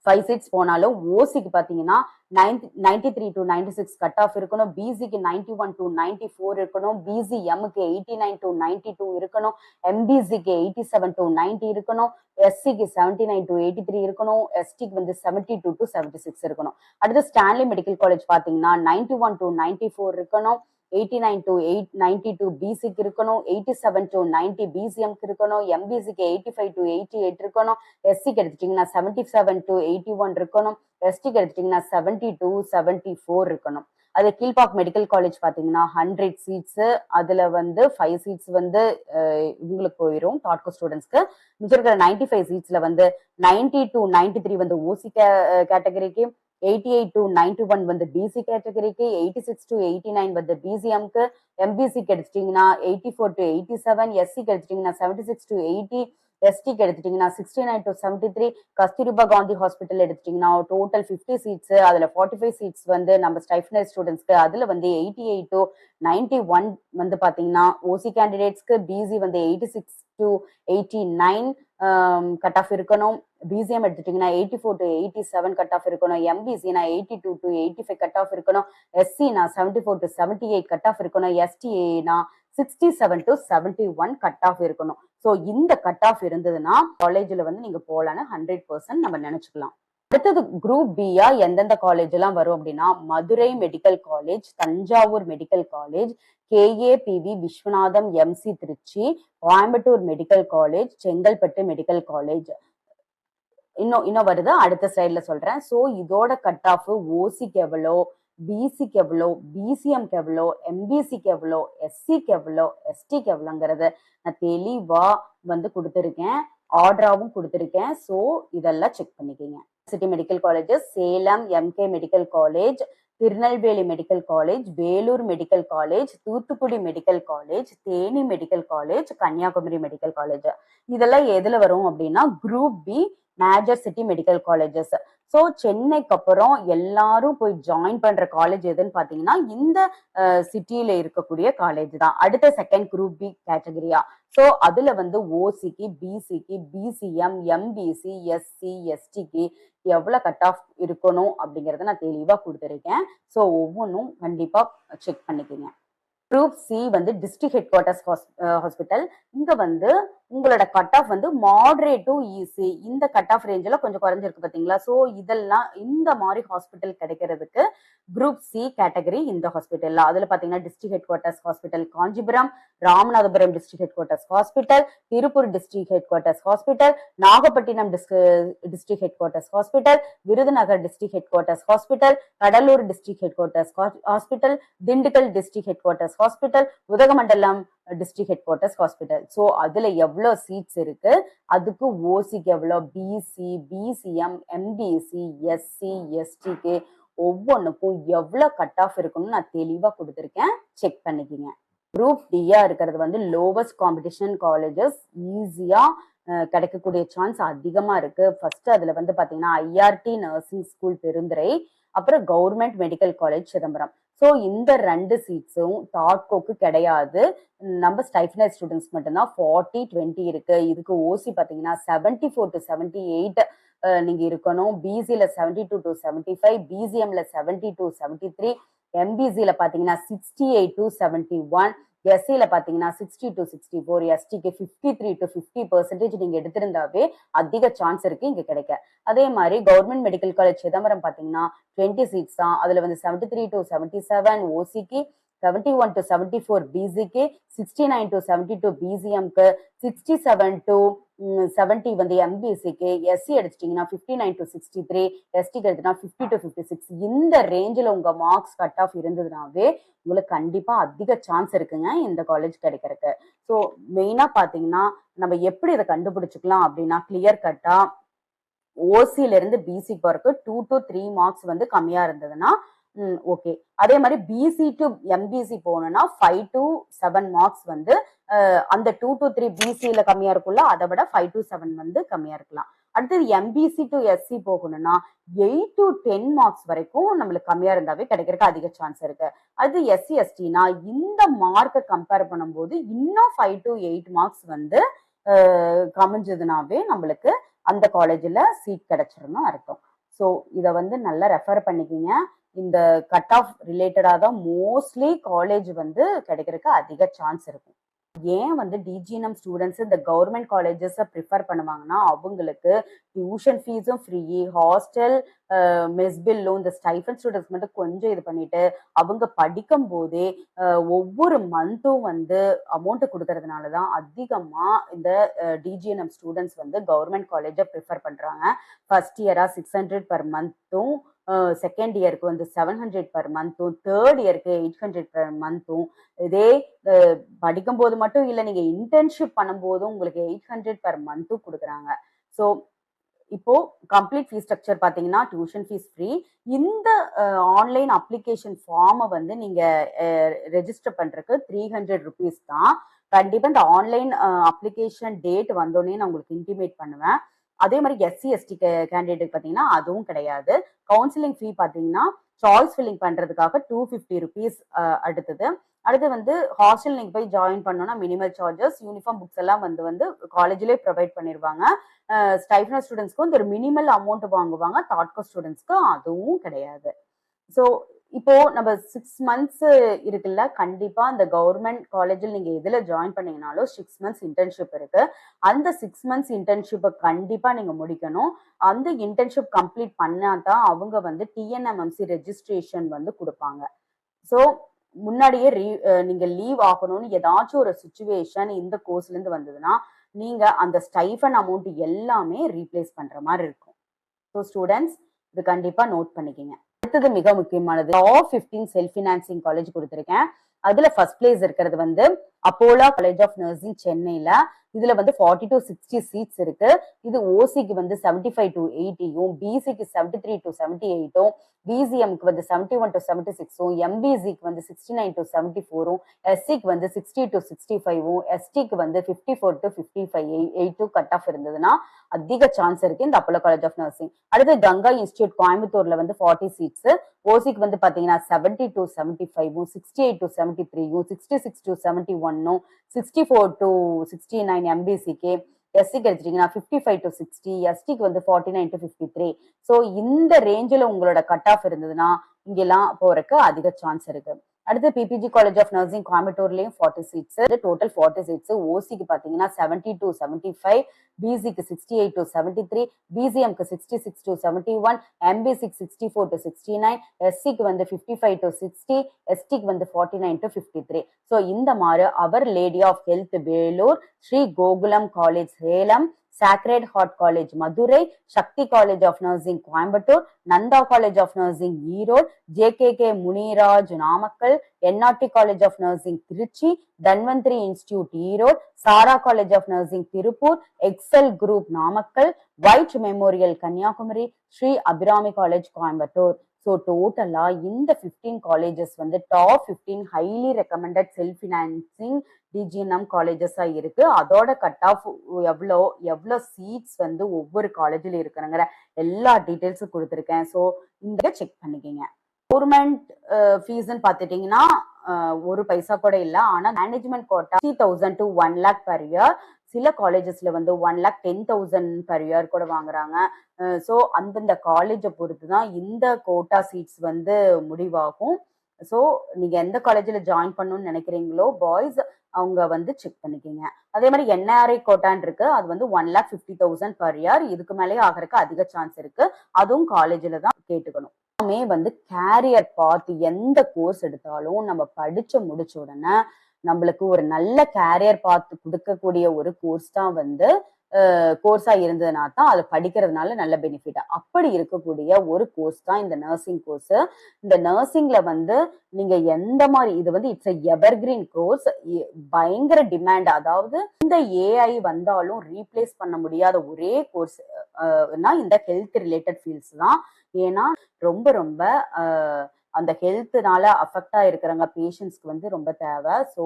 5 சீட்ஸ் போனாலும் ஓசிக்கு பாத்தீங்கன்னா 93 to 96 கட் ஆஃப் இருக்கணும், பிசிக்கு 91 to 94 இருக்கணும், பிசிஎம்க்கு 89 to 92 இருக்கணும், எம்பிசிக்கு 87 to 90 இருக்கணும், எஸ்சிக்கு 79 to 83 இருக்கணும், எஸ்டிக்கு வந்து 72 to 76 இருக்கணும். அடுத்து ஸ்டான்லி மெடிக்கல் காலேஜ் பாத்தீங்கன்னா 91 to 94 இருக்கணும், 89 to 92 பிசிக்கு இருக்கணும், 87 to 90 பிசிஎம்க்கு இருக்கணும், எம்பிசிக்கு 85 to 88 இருக்கணும், எஸ்சிக்கு எடுத்துட்டீங்கன்னா 77 to 81 இருக்கணும், எஸ்டிக்கு எடுத்துட்டீங்கன்னா 70 to 74 இருக்கணும். அது கீழ்பாக் மெடிக்கல் காலேஜ் பாத்தீங்கன்னா 100 சீட்ஸ். அதுல வந்து 5 சீட்ஸ் வந்து இவங்களுக்கு போயிடும் தாட்கோ ஸ்டூடெண்ட்ஸ்க்கு. மிச்சம் இருக்கிற 95 சீட்ஸ்ல வந்து 90 to 93 வந்து ஓசி கேட்டகரிக்கு, 88 to 91 வந்து பிசி கேட்டகரிக்கு, 86 to 89 வந்து பிசிஎம்க்கு, எம்பிசிக்கு எடுத்துட்டீங்கன்னா 84 to 87, எஸ்சிக்கு எடுத்துட்டீங்கன்னா 76 to 80, எஸ்டிக்கு எடுத்துட்டீங்கன்னா 69 to 73. கஸ்தூரிபா காந்தி ஹாஸ்பிட்டல் எடுத்துட்டீங்கன்னா டோட்டல் 50 சீட்ஸ். அதுல 45 சீட்ஸ் வந்து நம்ம ஸ்டைஃபனர் ஸ்டூடெண்ட்ஸ்க்கு. அதுல வந்து 88 to 91 வந்து பாத்தீங்கன்னா ஓசி கேண்டிடேட்ஸ்க்கு, பிசி வந்து 86 to 89 கட் ஆஃப் இருக்கணும், பிசிஎம் எடுத்துட்டீங்கன்னா 84 to 87 கட் ஆஃப் இருக்கணும், எம்பிசினா 82 to 85 கட் ஆஃப் இருக்கணும், எஸ்சினா 74 to 78 கட் ஆஃப் இருக்கணும், எஸ்டிஏனா 67 to 71 கட் ஆஃப் இருக்கணும். ஸோ இந்த கட் ஆஃப் இருந்ததுன்னா காலேஜ்ல வந்து நீங்க போலான்னு 100% நம்ம நினைச்சுக்கலாம். அடுத்தது குரூப் பியா எந்தெந்த காலேஜ் எல்லாம் வரும் அப்படின்னா Madurai medical college, Thanjavur medical college, KAPV Viswanatham MC Tiruchi, Coimbatore medical college, Chengalpattu medical college. இன்னும் வருது, அடுத்த ஸ்லைட்ல சொல்றேன். ஸோ இதோட கட் ஆஃப் ஓசிக்கு எவ்வளோ, பிசிக்கு எவ்வளோ, பிசிஎம்க்கு எவ்வளோ, எம்பிசிக்கு எவ்வளோ, எஸ்சிக்கு எவ்வளோ, எஸ்டிக்கு எவ்வளோங்கிறது நான் தெளிவா வந்து கொடுத்துருக்கேன், ஆர்டராகவும் கொடுத்துருக்கேன். ஸோ இதெல்லாம் செக் பண்ணிக்கோங்க. City medical colleges Salem MK medical college, Tirunelveli medical college, Vellore medical college, Thoothukudi medical college, Theni medical college, Kanyakumari medical college. இதெல்லாம் எதுல வரும் அப்படின்னா group B major city medical colleges. So சென்னைக்கு அப்புறம் எல்லாரும் போய் ஜாயின் பண்ற காலேஜ் எதுன்னு பாத்தீங்கன்னா இந்த சிட்டியில இருக்கக்கூடிய காலேஜ் தான். அடுத்த செகண்ட் குரூப் பி கேட்டகரியா. ஸோ அதுல வந்து ஓசிக்கு, பிசிக்கு, பிசிஎம், எம்பிசி, எஸ்சி, எஸ்டிக்கு எவ்வளவு கட் ஆஃப் இருக்கணும் அப்படிங்கறத நான் தெளிவா கொடுத்துருக்கேன். ஸோ ஒவ்வொன்றும் கண்டிப்பா செக் பண்ணிக்கோங்க. குரூப் சி வந்து டிஸ்ட்ரிக்ட் ஹெட் குவார்டர்ஸ் ஹாஸ்பிட்டல். இங்க வந்து உங்களோட கட் ஆஃப் வந்து மாடரேட் டு ஈஸி, இந்த கட் ஆஃப் ரேஞ்சில் கொஞ்சம் குறைஞ்சிருக்கு பாத்தீங்களா. ஸோ இதெல்லாம் இந்த மாதிரி ஹாஸ்பிட்டல் கிடைக்கிறதுக்கு குரூப் சி கேட்டகரி இந்த ஹாஸ்பிட்டல்ல. அதுல பாத்தீங்கன்னா district head quarters hospital Kanchipuram, Ramanathapuram district head quarters hospital, Tiruppur district head quarters hospital, Nagapattinam district head quarters hospital, Virudhunagar district head quarters hospital, Cuddalore district head quarters hospital, Dindigul district head quarters hospital, Udhagamandalam district head quarters hospital. So அதுல எவ்வளவு seeds இருக்கு, அதுக்கு ஓசிக்கு எவ்வளோ, PC, BCM, MBC, SC, எஸ்டிக்கு ஒவ்வொன்றுக்கும் எவ்வளவு cut off இருக்குன்னு நான் தெளிவா கொடுத்துருக்கேன், செக் பண்ணிக்கோங்க. குரூப் டியா இருக்கிறது வந்து லோவஸ்ட் காம்படிஷன் காலேஜஸ், ஈஸியா கிடைக்கக்கூடிய சான்ஸ் அதிகமா இருக்கு. ஃபர்ஸ்ட் அதுல வந்து பாத்தீங்கன்னா ஐஆர்டி நர்சிங் ஸ்கூல் பெருந்துறை, அப்புறம் government medical college Chidambaram. So இந்த 2 சீட்ஸும் தாட்கோக்கு கிடையாது, நம்ம ஸ்டைஃபனர் ஸ்டூடெண்ட்ஸ் மட்டும்தான். 40-20 இருக்கு. இதுக்கு ஓசி பாத்தீங்கன்னா 74 to 78 நீங்க இருக்கணும், பிசில 72 to 75, பிசிஎம்ல 70 to 73, எம்பிசில பாத்தீங்கன்னா 68 to 71, எஸ்சில பாத்தீங்கன்னா 60 to 64, எஸ்டிக்கு 53 to 50% நீங்க எடுத்திருந்தாவே அதிக சான்ஸ் இருக்கு இங்க கிடைக்க. அதே மாதிரி கவர்மெண்ட் மெடிக்கல் காலேஜ் சிதம்பரம் பாத்தீங்கன்னா 20 சீட்ஸ் தான். அதுல வந்து 73 to 77 ஓசிக்கு, 71 to 74 பிசிக்கு, 69 to 72 பிசிஎம்க்கு, 67 to 70 வந்து எம்பிசிக்கு, எஸ்சி எடுத்துட்டீங்கன்னா 59 to 63, எஸ்டிக்கு எடுத்துனா 50 to 56. இந்த ரேஞ்சில் உங்க மார்க்ஸ் கட் ஆஃப் இருந்ததுனாவே உங்களுக்கு கண்டிப்பா அதிக சான்ஸ் இருக்குங்க இந்த காலேஜ் கிடைக்கிறதுக்கு. ஸோ மெயினா பாத்தீங்கன்னா நம்ம எப்படி இதை கண்டுபிடிச்சுக்கலாம் அப்படின்னா கிளியர் கட்டா ஓசில இருந்து பிசி போறதுக்கு 2 to 3 மார்க்ஸ் வந்து கம்மியா இருந்ததுன்னா ஓகே. அதே மாதிரி பிசி டு எம்பிசி போகணும்னா 5 to 7 மார்க்ஸ் வந்து அந்த 2 to 3 பிசில கம்மியா இருக்கும்ல, அதை விட 5 to 7 வந்து கம்மியா இருக்கலாம். அடுத்தது எம்பிசி டு எஸ்சி போகணும்னா 8 to 10 மார்க்ஸ் வரைக்கும் நம்மளுக்கு கம்மியா இருந்தாவே கிடைக்கிறதுக்கு அதிக சான்ஸ் இருக்கு. அது எஸ்சி எஸ்டினா இந்த மார்க்கை கம்பேர் பண்ணும்போது இன்னும் 5 to 8 மார்க்ஸ் வந்து கமிஞ்சதுனாவே நம்மளுக்கு அந்த காலேஜ்ல சீட் கிடைச்சிருன்னு அர்த்தம். ஸோ இதை வந்து நல்லா ரெஃபர் பண்ணிக்கிங்க. இந்த கட் ஆஃப் ரிலேட்டடா தான் மோஸ்ட்லி காலேஜ் வந்து கிடைக்கிறதுக்கு அதிக சான்ஸ் இருக்கும். ஏன் வந்து டிஜிஎன்எம் ஸ்டூடெண்ட்ஸ் இந்த கவர்மெண்ட் காலேஜஸ் ப்ரிஃபர் பண்ணுவாங்கன்னா அவங்களுக்கு டியூஷன் ஃபீஸும் ஃப்ரீ, ஹாஸ்டல் மெஸ் பில்லும் இந்த ஸ்டைஃபன் ஸ்டூடெண்ட்ஸ் மட்டும் கொஞ்சம் இது பண்ணிட்டு அவங்க படிக்கும் போதே ஒவ்வொரு மந்த்தும் வந்து அமௌண்ட் கொடுக்கறதுனால தான் அதிகமா இந்த டிஜிஎன்எம் ஸ்டூடெண்ட்ஸ் வந்து கவர்மெண்ட் காலேஜை ப்ரிஃபர் பண்றாங்க. ஃபர்ஸ்ட் இயரா 600 per மந்த்தும், செகண்ட் இயருக்கு வந்து 700 per மந்த்தும், தேர்ட் இயருக்கு 800 per மந்த்தும். இதே படிக்கும் போது மட்டும் இல்லை, நீங்க இன்டர்ன்ஷிப் பண்ணும்போதும் உங்களுக்கு 800 per மந்த்தும் கொடுக்குறாங்க. ஸோ இப்போ கம்ப்ளீட் ஃபீஸ் ஸ்ட்ரக்சர் பாத்தீங்கன்னா டியூஷன் ஃபீஸ் ஃப்ரீ. இந்த ஆன்லைன் அப்ளிகேஷன் ஃபார்மை வந்து நீங்க ரெஜிஸ்டர் பண்றதுக்கு 300 rupees தான். கண்டிப்பா இந்த ஆன்லைன் அப்ளிகேஷன் டேட் வந்தோடனே நான் உங்களுக்கு இன்டிமேட் பண்ணுவேன். அதே மாதிரி எஸ்சி எஸ்டி கேண்டிடேட் பாத்தீங்கன்னா அதுவும் கிடையாது. கவுன்சிலிங் ஃபீ பாத்தீங்கன்னா சாய்ஸ் ஃபில்லிங் பண்றதுக்காக 250 rupees. அடுத்து வந்து ஹாஸ்டல் நீங்க போய் ஜாயின் பண்ணோம்னா மினிமல் சார்ஜஸ், யூனிஃபார்ம் புக்ஸ் எல்லாம் வந்து காலேஜ்லேயே ப்ரொவைட் பண்ணிடுவாங்க. ஸ்டைஃபனர் ஸ்டூடெண்ட்ஸ்க்கு வந்து ஒரு மினிமல் அமௌண்ட் வாங்குவாங்க, தாட்கோ ஸ்டூடெண்ட்ஸ்க்கு அதுவும் கிடையாது. ஸோ இப்போ நம்ம 6 months இருக்குல்ல, கண்டிப்பா அந்த கவர்மெண்ட் காலேஜில் நீங்க எதுல ஜாயின் பண்ணீங்கனாலும் 6 months இன்டர்ன்ஷிப் இருக்கு. அந்த 6 months இன்டர்ன்ஷிப்பை கண்டிப்பா நீங்க முடிக்கணும். அந்த இன்டர்ன்ஷிப் கம்ப்ளீட் பண்ணாதான் அவங்க வந்து டிஎன்எம்எம்சி ரெஜிஸ்ட்ரேஷன் வந்து கொடுப்பாங்க. ஸோ முன்னாடியே நீங்க லீவ் ஆகணும்னு ஏதாச்சும் ஒரு சுச்சுவேஷன் இந்த கோர்ஸ்ல இருந்து வந்ததுன்னா நீங்க அந்த ஸ்டைஃபன் அமௌண்ட் எல்லாமே ரீப்ளேஸ் பண்ற மாதிரி இருக்கும். ஸோ ஸ்டூடெண்ட்ஸ் இது கண்டிப்பா நோட் பண்ணிக்கங்க. அடுத்தது மிக முக்கியமானது, டாப் 15 செல்ஃப் ஃபினான்சிங் காலேஜ் கொடுத்துருக்கேன். அதுல ஃபர்ஸ்ட் பிளேஸ் இருக்கிறது வந்து அப்போலா காலேஜ் ஆஃப் நர்சிங் சென்னையில. இதுல வந்து 40 to 60 சீட்ஸ் இருக்கு. இது ஓசிக்கு வந்து 75 to 80யும், பிசிக்கு 73 to 78ம், பிசிஎம்க்கு வந்து 71 to 76ம், எம்பிசிக்கு வந்து 69 to 74ம், எஸ்சிக்கு வந்து 60 to 65ம், எஸ்டிக்கு வந்து 54 to 55 கட் ஆஃப் இருந்ததுன்னா அதிக சான்ஸ் இருக்கு இந்த அப்போலோ காலேஜ் ஆஃப் நர்சிங். அடுத்து கங்கா இன்ஸ்டியூட் கோயம்புத்தூர்ல வந்து 40 சீட்ஸ். ஓசிக்கு வந்து பாத்தீங்கன்னா 70 to 75ம், 68 to 73யும், 66 to 71ம், 64 to 69 எம்பிசிக்கு. எஸ்சிக்கு எடுத்துட்டீங்கன்னா 55 to 60, எஸ்டிக்கு வந்து 49 to 53. ஸோ இந்த ரேஞ்சில் உங்களோட கட் ஆஃப் இருந்ததுன்னா இங்கெல்லாம் போறதுக்கு அதிக சான்ஸ் இருக்கு. அடுத்து பிபிஜி காலேஜ் ஆஃப் நர்சிங் கோயம்புத்தூர்லயும் 40 சீட்ஸ், டோட்டல் 40 சீட்ஸ். ஓசிக்கு பாத்தீங்கன்னா 70 to 75, பிசிக்கு 68 to 73, பிசிஎம்க்கு 66 to 71, எம்பிசிக்கு 64 to 69, எஸ்சிக்கு வந்து 55 to 60, எஸ்டிக்கு வந்து 49 to 53. ஸோ இந்த மாதிரி our lady of health Vellore, Shri Gokulam college Salem, sacred heart college Madurai, Sakthi college of nursing Coimbatore, Nanda college of nursing Erode, JKK Muniraj Namakkal, NRT college of nursing Trichy, Dhanvantari institute Erode, Sara college of nursing Tiruppur, excel group Namakkal, white memorial Kanniyakumari, Shri Abirami college Coimbatore. So டோட்டலா இந்த 15 colleges வந்து top 15 highly recommended self financing DGNM காலேஜஸா இருக்கு. அதோட cut off எவ்வளோ seeds வந்து ஒவ்வொரு காலேஜில் இருக்கிறங்கிற எல்லா டீட்டெயில்ஸும் கொடுத்துருக்கேன். ஸோ இந்த செக் பண்ணிக்கங்க. கவர்மெண்ட் ஃபீஸ்ன்னு பார்த்துட்டீங்கன்னா 1 பைசா கூட இல்லை. ஆனா management quota 60,000 to 1 lakh per year. சில காலேஜஸ்ல வந்து 1,10,000 per year கூட வாங்குறாங்க. ஸோ அந்தந்த காலேஜை பொறுத்து தான் இந்த கோட்டா சீட்ஸ் வந்து முடிவாகும். ஸோ நீங்க எந்த காலேஜில் ஜாயின் பண்ணணும்னு நினைக்கிறீங்களோ பாய்ஸ் அவங்க வந்து செக் பண்ணிக்கோங்க. அதே மாதிரி என்ஆர்ஐ கோட்டான் இருக்கு, அது வந்து 1,50,000 per year. இதுக்கு மேலேயே ஆகிறதுக்கு அதிக சான்ஸ் இருக்கு. அதுவும் காலேஜில் தான் கேட்டுக்கணும். வந்து கேரியர் பார்த்து எந்த கோர்ஸ் எடுத்தாலும் நம்ம படிச்சு முடிச்ச உடனே நம்மளுக்கு ஒரு நல்ல கேரியர் பார்த்து கொடுக்கக்கூடிய ஒரு கோர்ஸ் தான் வந்து கோர்ஸா இருந்ததுனா தான் அது படிக்கிறதுனால நல்ல பெனிஃபிட். அப்படி இருக்கக்கூடிய ஒரு கோர்ஸ் தான் இந்த நர்சிங் கோர்ஸ். இந்த நர்சிங்ல வந்து நீங்க எந்த மாதிரி இது வந்து இட்ஸ் எவர்கிரீன் கோர்ஸ். பயங்கர டிமாண்ட். அதாவது இந்த ஏஐ வந்தாலும் ரீப்ளேஸ் பண்ண முடியாத ஒரே கோர்ஸ் இந்த ஹெல்த் ரிலேட்டட் ஃபீல்ட்ஸ் தான். ஏன்னா ரொம்ப ரொம்ப அந்த ஹெல்த்னால அஃபெக்ட் ஆயிருக்கிறவங்க பேஷண்ட்ஸ்க்கு வந்து ரொம்ப தேவை. ஸோ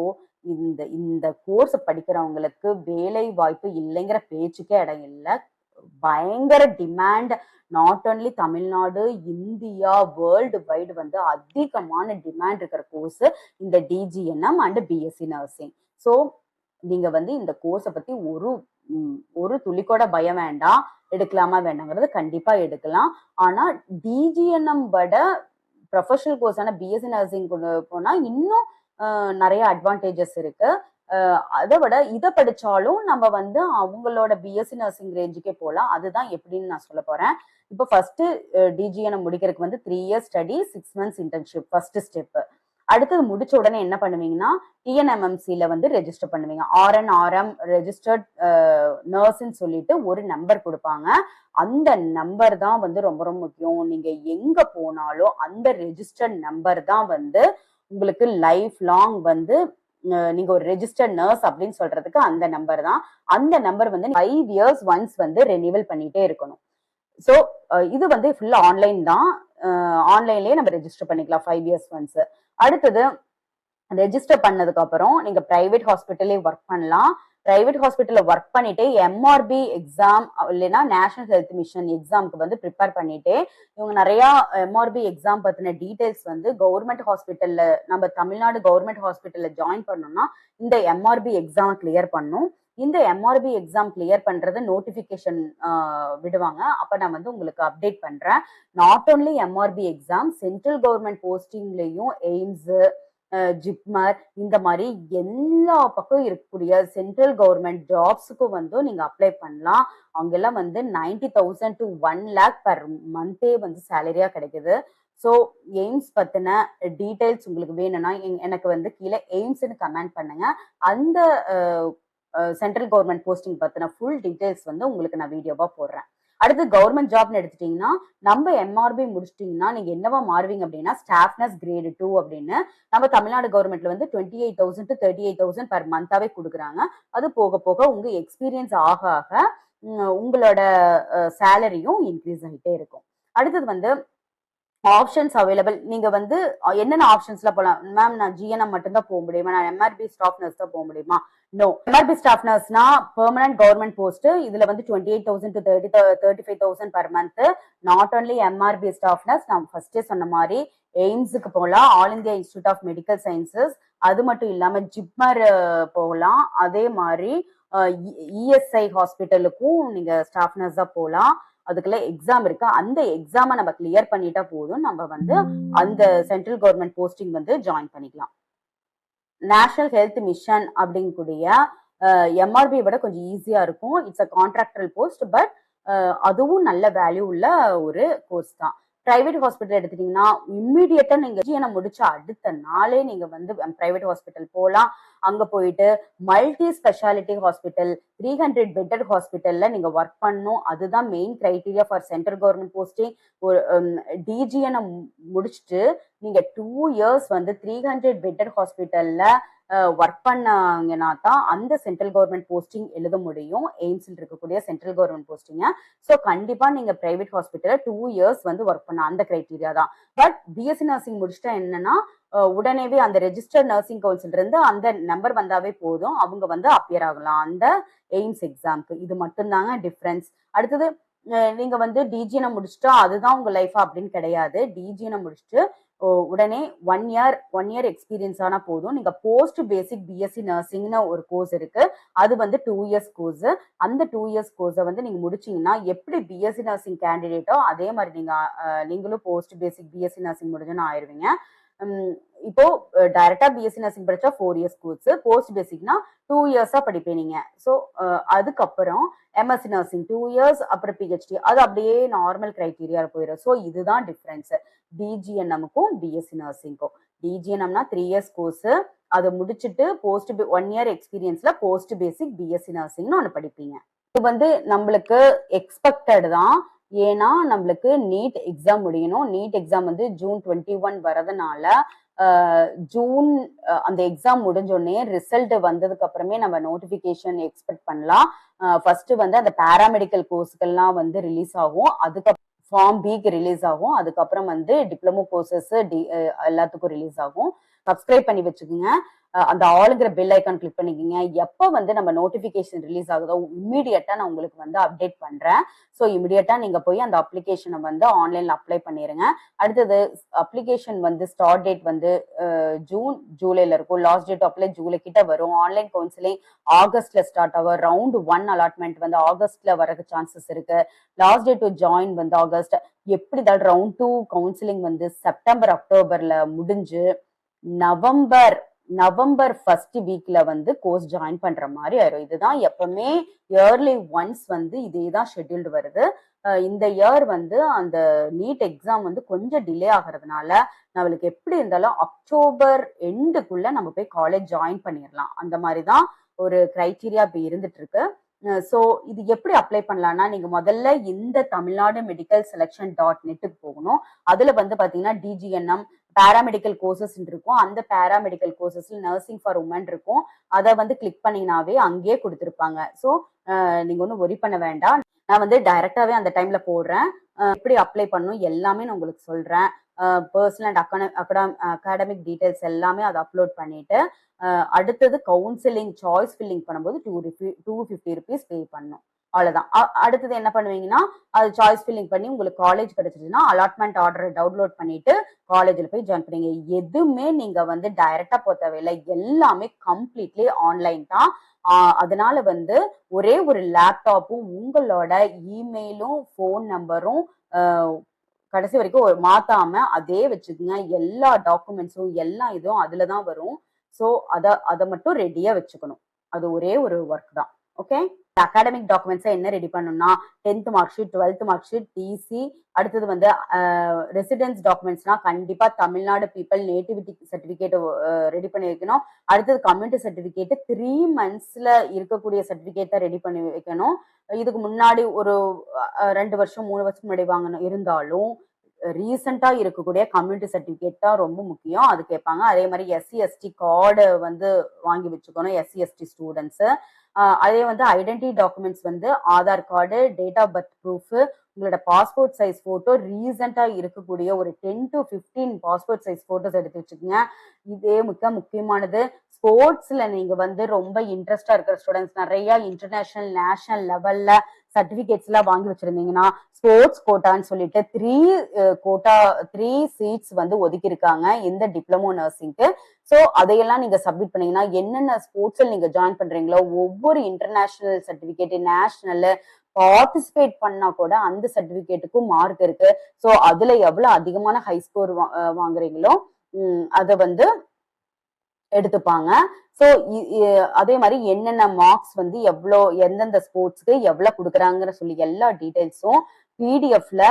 இந்த இந்த கோர்ஸ் படிக்கிறவங்களுக்கு வேலை வாய்ப்பு இல்லைங்கிற பேச்சுக்கே இடம் இல்லை. பயங்கர demand. Not only Tamil Nadu, India, world wide வந்து அதிகமான டிமாண்ட் இருக்கிற கோர்ஸ் இந்த DGNM and BSc nursing. So நீங்க வந்து இந்த கோர்ஸை பத்தி ஒரு துளி கூட பயம் வேண்டாம். எடுக்கலாமா வேண்டாங்கிறது கண்டிப்பா எடுக்கலாம். ஆனா டிஜிஎன்எம் விட ப்ரொஃபஷனல் கோர்ஸான பிஎஸ்சி நர்சிங் போனா இன்னும் நிறைய அட்வான்டேஜஸ் இருக்கு. அதை விட இதை படிச்சாலும் நம்ம வந்து அவங்களோட பிஎஸ்சி நர்சிங் ரேஞ்சுக்கே போகலாம். அதுதான் எப்படின்னு நான் சொல்ல போறேன். இப்போ ஃபர்ஸ்ட் டிஜிஎன்எம் முடிக்கிறதுக்கு வந்து 3 years study, 6 months internship first step. அடுத்தது முடிச்ச உடனே என்ன பண்ணுவீங்கன்னா டிஎன்எம்எம்சில வந்து ரெஜிஸ்டர் பண்ணுவீங்க. ஆர்என்ஆர்எம் ரெஜிஸ்டர்ட் நர்ஸ்ன்னு சொல்லிட்டு ஒரு நம்பர் கொடுப்பாங்க. அந்த நம்பர் தான் வந்து ரொம்ப ரொம்ப முக்கியம். நீங்க எங்க போனாலும் அந்த ரெஜிஸ்டர்ட் நம்பர் தான் வந்து உங்களுக்கு லைஃப் லாங் வந்து நீங்க ஒரு ரெஜிஸ்டர்ட் நர்ஸ் அப்படின்னு சொல்றதுக்கு அந்த நம்பர் தான். அந்த நம்பர் வந்து 5 years ஒன்ஸ் வந்து ரெனியூவல் பண்ணிட்டே இருக்கணும். ஸோ இது வந்து ஃபுல்லா ஆன்லைன் தான். ஆன்லைன்லயே நம்ம ரெஜிஸ்டர் பண்ணிக்கலாம் 5 years ஒன்ஸ். அடுத்தது ரெஜிஸ்டர் பண்ணதுக்கு அப்புறம் நீங்க பிரைவேட் ஹாஸ்பிட்டலே ஒர்க் பண்ணலாம். பிரைவேட் ஹாஸ்பிட்டல்ல ஒர்க் பண்ணிட்டு எம்ஆர்பி எக்ஸாம் இல்லைன்னா நேஷனல் ஹெல்த் மிஷன் எக்ஸாமுக்கு வந்து ப்ரிப்பேர் பண்ணிட்டு இவங்க நிறைய எம்ஆர்பி எக்ஸாம் பத்தின டீடைல்ஸ் வந்து கவர்மெண்ட் ஹாஸ்பிட்டல்ல நம்ம தமிழ்நாடு கவர்மெண்ட் ஹாஸ்பிட்டல்ல ஜாயின் பண்ணோம்னா இந்த எம்ஆர்பி எக்ஸாம் கிளியர் பண்ணும். இந்த எம்ஆர்பி எக்ஸாம் கிளியர் பண்றது நோட்டிபிகேஷன் விடுவாங்க. அப்ப நான் வந்து உங்களுக்கு அப்டேட் பண்றேன். Not only MRB exam, central government போஸ்டிங்லயும் எய்ம்ஸ், ஜிப்மர் இந்த மாதிரி எல்லா பக்கம் இருக்கக்கூடிய சென்ட்ரல் கவர்மெண்ட் ஜாப்ஸுக்கும் வந்து நீங்க அப்ளை பண்ணலாம். அங்கெல்லாம் வந்து 90,000 to 1 lakh per மந்தே வந்து சேலரியா கிடைக்குது. ஸோ எய்ம்ஸ் பத்தின டீடைல்ஸ் உங்களுக்கு வேணும்னா எனக்கு வந்து கீழே எய்ம்ஸ்ன்னு கமெண்ட் பண்ணுங்க. அந்த சென்ட்ரல் கவர்மெண்ட் போஸ்டிங் பத்தின ஃபுல் டீடைல்ஸ் வந்து உங்களுக்கு நான் வீடியோவா போடுறேன். அடுத்து கவர்மெண்ட் ஜாப்னு எடுத்துட்டீங்கன்னா நம்ம எம்ஆர்பி முடிச்சிட்டீங்கன்னா நீங்க என்னவா மாறுவீங்க அப்படின்னா ஸ்டாஃப் நர்ஸ் கிரேடு 2 அப்படின்னு நம்ம தமிழ்நாடு கவர்மெண்ட்ல வந்து 28,000 to 38,000 per மந்தாவே கொடுக்குறாங்க. அது போக போக உங்க எக்ஸ்பீரியன்ஸ் ஆக ஆக உங்களோட சேலரியும் இன்க்ரீஸ் ஆகிட்டே இருக்கும். அடுத்தது வந்து ஆப்ஷன்ஸ் அவைலபிள். நீங்க வந்து என்னென்ன ஆப்ஷன்ஸ்ல போகலாம் மேம்? நான் ஜிஎன்எம் மட்டும் தான் போக முடியுமா? நான் எம்ஆர்பி ஸ்டாஃப் நர்ஸ் தான் போக முடியுமா? நோ. எம்ஆர்பி ஸ்டாஃப் நர்ஸ்னா பெர்மனன்ட் கவர்மெண்ட் போஸ்ட். இதுல வந்து 28,000 to 35,000 per month. Not only MRB staff nurse, நான் ஃபர்ஸ்டே சொன்ன மாதிரி எய்ம்ஸுக்கு போகலாம், all India institute of medical sciences. அது மட்டும் இல்லாம ஜிப்மர் போகலாம். அதே மாதிரி இஎஸ்ஐ ஹாஸ்பிட்டலுக்கும் நீங்க ஸ்டாஃப் நர்ஸா போகலாம். அதுக்குள்ள எக்ஸாம் இருக்கு. அந்த எக்ஸாமை நம்ம கிளியர் பண்ணிட்டா போதும், நம்ம வந்து அந்த சென்ட்ரல் கவர்மெண்ட் போஸ்டிங் வந்து ஜாயின் பண்ணிக்கலாம். நேஷனல் ஹெல்த் மிஷன் அப்படிங்கக்கூடிய எம்ஆர்பி விட கொஞ்சம் ஈஸியா இருக்கும். It's a contractual post, but அதுவும் நல்ல வேல்யூ உள்ள ஒரு கோர்ஸ் தான். பிரைவேட் ஹாஸ்பிட்டல் எடுத்துட்டீங்கன்னா இம்மிடியட்டா நீங்க ஜிஎன்எம் முடிச்ச அடுத்த நாளே நீங்க வந்து பிரைவேட் ஹாஸ்பிட்டல் போகலாம். அங்க போயிட்டு மல்டி ஸ்பெஷாலிட்டி ஹாஸ்பிட்டல், 300 bedded ஹாஸ்பிட்டல்ல நீங்க ஒர்க் பண்ணணும். அதுதான் main criteria for central government posting. ஒரு டிஜிஎன்எம் முடிச்சுட்டு நீங்க 2 years வந்து 300 bedded ஹாஸ்பிட்டல்ல ஒர்க் பண்ணாங்கன்னா தான் அந்த சென்ட்ரல் கவர்மெண்ட் போஸ்டிங் எழுத முடியும். எய்ம்ஸ்ல இருக்கக்கூடிய சென்ட்ரல் கவர்மெண்ட் போஸ்டிங்க. ஸோ கண்டிப்பா நீங்க பிரைவேட் ஹாஸ்பிட்டல்ல 2 years வந்து ஒர்க் பண்ண அந்த கிரைட்டீரியா தான். பட் பிஎஸ்சி நர்சிங் முடிச்சுட்டா என்னன்னா உடனேவே அந்த ரெஜிஸ்டர்ட் நர்சிங் கவுன்சில் இருந்து அந்த நம்பர் வந்தாவே போதும், அவங்க வந்து அப்பியர் ஆகலாம் அந்த எய்ம்ஸ் எக்ஸாம்க்கு. இது மட்டும்தாங்க டிஃபரன்ஸ். அடுத்தது நீங்க வந்து டிஜிஎன்எம் முடிச்சுட்டா அதுதான் உங்க லைஃபா அப்படின்னு கிடையாது. டிஜிஎன்எம் முடிச்சுட்டு உடனே 1 year எக்ஸ்பீரியன்ஸ் ஆனா போதும். நீங்க போஸ்ட் பேசிக் பிஎஸ்சி நர்சிங்னு ஒரு கோர்ஸ் இருக்கு. அது வந்து 2 years கோர்ஸ். அந்த 2 years கோர்ஸை வந்து நீங்க முடிச்சீங்கன்னா எப்படி பிஎஸ்சி நர்சிங் கேண்டிடேட்டோ அதே மாதிரி நீங்களும் போஸ்ட் பேசிக் பிஎஸ்சி நர்சிங் முடிஞ்சுன்னு ஆயிருவீங்க. இப்போ டைரக்டா பிஎஸ்சி நர்சிங் படிச்சா 4 years கோர்ஸ், போஸ்ட் பேசிக்னா 2 years படிப்பேன் நீங்க. ஸோ அதுக்கப்புறம் எம்எஸ்சி நர்சிங் 2 years, அப்புறம் பிஹெச்டி, அது அப்படியே நார்மல் கிரைட்டீரியா போயிடும். ஸோ இதுதான் டிஃபரன்ஸ் டிஜிஎன்எம்க்கும் பிஎஸ்சி நர்சிங்க்கும். டிஜிஎன்எம்னா 3 years கோர்ஸ், அதை முடிச்சுட்டு போஸ்ட் 1 year எக்ஸ்பீரியன்ஸ்ல போஸ்ட் பேசிக் பிஎஸ்சி நர்சிங்னு ஒன்று படிப்பீங்க. இது வந்து நம்மளுக்கு எக்ஸ்பெக்டட் தான். ஏன்னா நம்மளுக்கு நீட் எக்ஸாம் முடியணும். நீட் எக்ஸாம் வந்து ஜூன் 21 வரதுனால ஜூன் அந்த எக்ஸாம் முடிஞ்சோடனே ரிசல்ட் வந்ததுக்கு அப்புறமே நம்ம நோட்டிபிகேஷன் எக்ஸ்பெக்ட் பண்ணலாம். ஃபர்ஸ்ட் வந்து அந்த பாராமெடிக்கல் கோர்ஸ்கள்லாம் வந்து ரிலீஸ் ஆகும். அதுக்கப்புறம் ஃபார்ம் பிக்கு ரிலீஸ் ஆகும். அதுக்கப்புறம் வந்து டிப்ளமோ கோர்சஸ் எல்லாத்துக்கும் ரிலீஸ் ஆகும். சப்ஸ்கிரைப் பண்ணி வச்சுக்கோங்க. அந்த ஆளுங்கிற பெல் ஐக்கான் கிளிக் பண்ணிக்கோங்க. எப்போ வந்து நம்ம நோட்டிபிகேஷன் ரிலீஸ் ஆகுதோ இம்மிடியட்டா நான் உங்களுக்கு வந்து அப்டேட் பண்றேன். ஸோ இம்மிடியட்டா நீங்க போய் அந்த அப்ளிகேஷனை வந்து ஆன்லைன்ல அப்ளை பண்ணிருங்க. அடுத்தது அப்ளிகேஷன் வந்து ஸ்டார்ட் டேட் வந்து ஜூன் ஜூலைல இருக்கும். லாஸ்ட் டேட் அப்ளை ஜூலை கிட்ட வரும். ஆன்லைன் கவுன்சிலிங் ஆகஸ்ட்ல ஸ்டார்ட் ஆகும். ரவுண்ட் 1 அலாட்மெண்ட் வந்து ஆகஸ்ட்ல வரக்கு சான்சஸ் இருக்கு. லாஸ்ட் டேட் டு ஜாயின் வந்து ஆகஸ்ட். எப்படி ரவுண்ட் 2 கவுன்சிலிங் வந்து செப்டம்பர் அக்டோபர்ல முடிஞ்சு நவம்பர் ஃபர்ஸ்ட் வீக்ல வந்து கோர்ஸ் ஜாயின் பண்ற மாதிரி ஆயிரும். இதுதான் எப்பவுமே இயர்லி ஒன்ஸ் வந்து இதேதான் ஷெட்யூல்டு வருது. இந்த இயர் வந்து அந்த நீட் எக்ஸாம் வந்து கொஞ்சம் டிலே ஆகிறதுனால நம்மளுக்கு எப்படி இருந்தாலும் அக்டோபர் எண்டுக்குள்ள நம்ம போய் காலேஜ் ஜாயின் பண்ணிடலாம். அந்த மாதிரிதான் ஒரு கிரைட்டீரியா இப்ப இருந்துட்டு இருக்கு. ஸோ இது எப்படி அப்ளை பண்ணலாம்னா நீங்க முதல்ல இந்த தமிழ்நாடு மெடிக்கல் செலக்ஷன் .netக்கு போகணும். அதுல வந்து பாத்தீங்கன்னா டிஜிஎன்எம் பேராமெடிக்கல் கோர்சஸ் இருக்கும். அந்த பேராமெடிக்கல் கோர்சஸ்ல நர்சிங் ஃபார் உமன் இருக்கும். அதை வந்து கிளிக் பண்ணினாவே அங்கேயே கொடுத்துருப்பாங்க. ஸோ நீங்க ஒன்றும் ஒரி பண்ண வேண்டாம். நான் வந்து டைரக்டாவே அந்த டைம்ல போடுறேன். எப்படி அப்ளை பண்ணணும் எல்லாமே நான் உங்களுக்கு சொல்றேன். பர்சனல் அண்ட் அகாடமிக் டீடைல்ஸ் எல்லாமே அதை அப்லோட் பண்ணிட்டு அடுத்தது கவுன்சிலிங் சாய்ஸ் ஃபில்லிங் பண்ணும்போது 250 rupees பே பண்ணணும். அவ்வளவுதான். அடுத்தது என்ன பண்ணுவீங்கன்னா அது சாய்ஸ் ஃபில்லிங் பண்ணி உங்களுக்கு காலேஜ் கிடைச்சிருச்சுன்னா அலாட்மெண்ட் ஆர்டரை டவுன்லோட் பண்ணிட்டு காலேஜில் போய் ஜாயின் பண்ணீங்க. எதுவுமே நீங்க வந்து டைரக்டா போக தேவையில்லை. எல்லாமே கம்ப்ளீட்லி ஆன்லைன் தான். அதனால வந்து ஒரே ஒரு லேப்டாப்பும் உங்களோட இமெயிலும் ஃபோன் நம்பரும் கடைசி வரைக்கும் மாத்தாம அதே வச்சுக்கோங்க. எல்லா டாக்குமெண்ட்ஸும் எல்லா இதுவும் அதுலதான் வரும். ஸோ அதை மட்டும் ரெடியா வச்சுக்கணும். அது ஒரே ஒரு ஒர்க் தான். ஓகே. அகாடமிக் டாக்குமெண்ட்ஸை என்ன ரெடி பண்ணணும்னா 10th mark sheet, 12th mark sheet, TC. அடுத்தது வந்து ரெசிடென்ஸ் டாக்குமெண்ட்ஸ்னா கண்டிப்பா Tamil Nadu people nativity certificate ready பண்ணி வைக்கணும். அடுத்தது கம்யூனிட்டி சர்டிபிகேட் 3 monthsல இருக்கக்கூடிய சர்டிபிகேட்டை ரெடி பண்ணி வைக்கணும். இதுக்கு முன்னாடி ஒரு 2 வருஷம் 3 வருஷம் முன்னாடி வாங்கணும் இருந்தாலும் ரீசெண்டா இருக்கக்கூடிய கம்யூனிட்டி சர்டிபிகேட் தான் ரொம்ப முக்கியம். அது கேட்பாங்க. அதே மாதிரி SC/ST கார்டு வந்து வாங்கி வச்சுக்கணும். SC/ST students. அதே வந்து ஐடென்டிட்டி டாக்குமெண்ட்ஸ் வந்து Aadhaar card, date of birth proof, உங்களோட பாஸ்போர்ட் சைஸ் போட்டோ, ரீசெண்டா இருக்கக்கூடிய ஒரு 10 to 15 பாஸ்போர்ட் சைஸ் போட்டோஸ் எடுத்து வச்சுக்கோங்க. இதே முக்கியமானது. ஸ்போர்ட்ஸ்ல நீங்க வந்து ரொம்ப இன்ட்ரெஸ்டா இருக்கிற ஸ்டூடெண்ட்ஸ் நிறைய இன்டர்நேஷனல் நேஷனல் லெவல்ல சர்டிபிகேட்ஸ் எல்லாம் வாங்கி வச்சிருந்தீங்கன்னா ஸ்போர்ட்ஸ் கோட்டான்னு சொல்லிட்டு 3 சீட்ஸ் வந்து ஒதுக்கி இருக்காங்க இந்த டிப்ளமோ நர்சிங்க்கு. ஸோ அதையெல்லாம் நீங்க சப்மிட் பண்ணீங்கன்னா என்னென்ன ஸ்போர்ட்ஸ்ல நீங்க ஜாயின் பண்றீங்களோ ஒவ்வொரு இன்டர்நேஷனல் சர்டிபிகேட் நேஷனல் பார்ட்டிசிபேட் பண்ணா கூட அந்த சர்டிபிகேட்டுக்கும் மார்க் இருக்கு. ஸோ அதுல எவ்வளவு அதிகமான ஹை ஸ்கோர் வாங்குறீங்களோ அதை வந்து எடுத்துப்பாங்க. ஸோ அதே மாதிரி என்னென்ன மார்க்ஸ் வந்து எந்தெந்த ஸ்போர்ட்ஸ்க்கு எவ்வளவு கொடுக்குறாங்கிற சொல்லி எல்லா டீடைல்ஸும் பிடிஎஃப்ல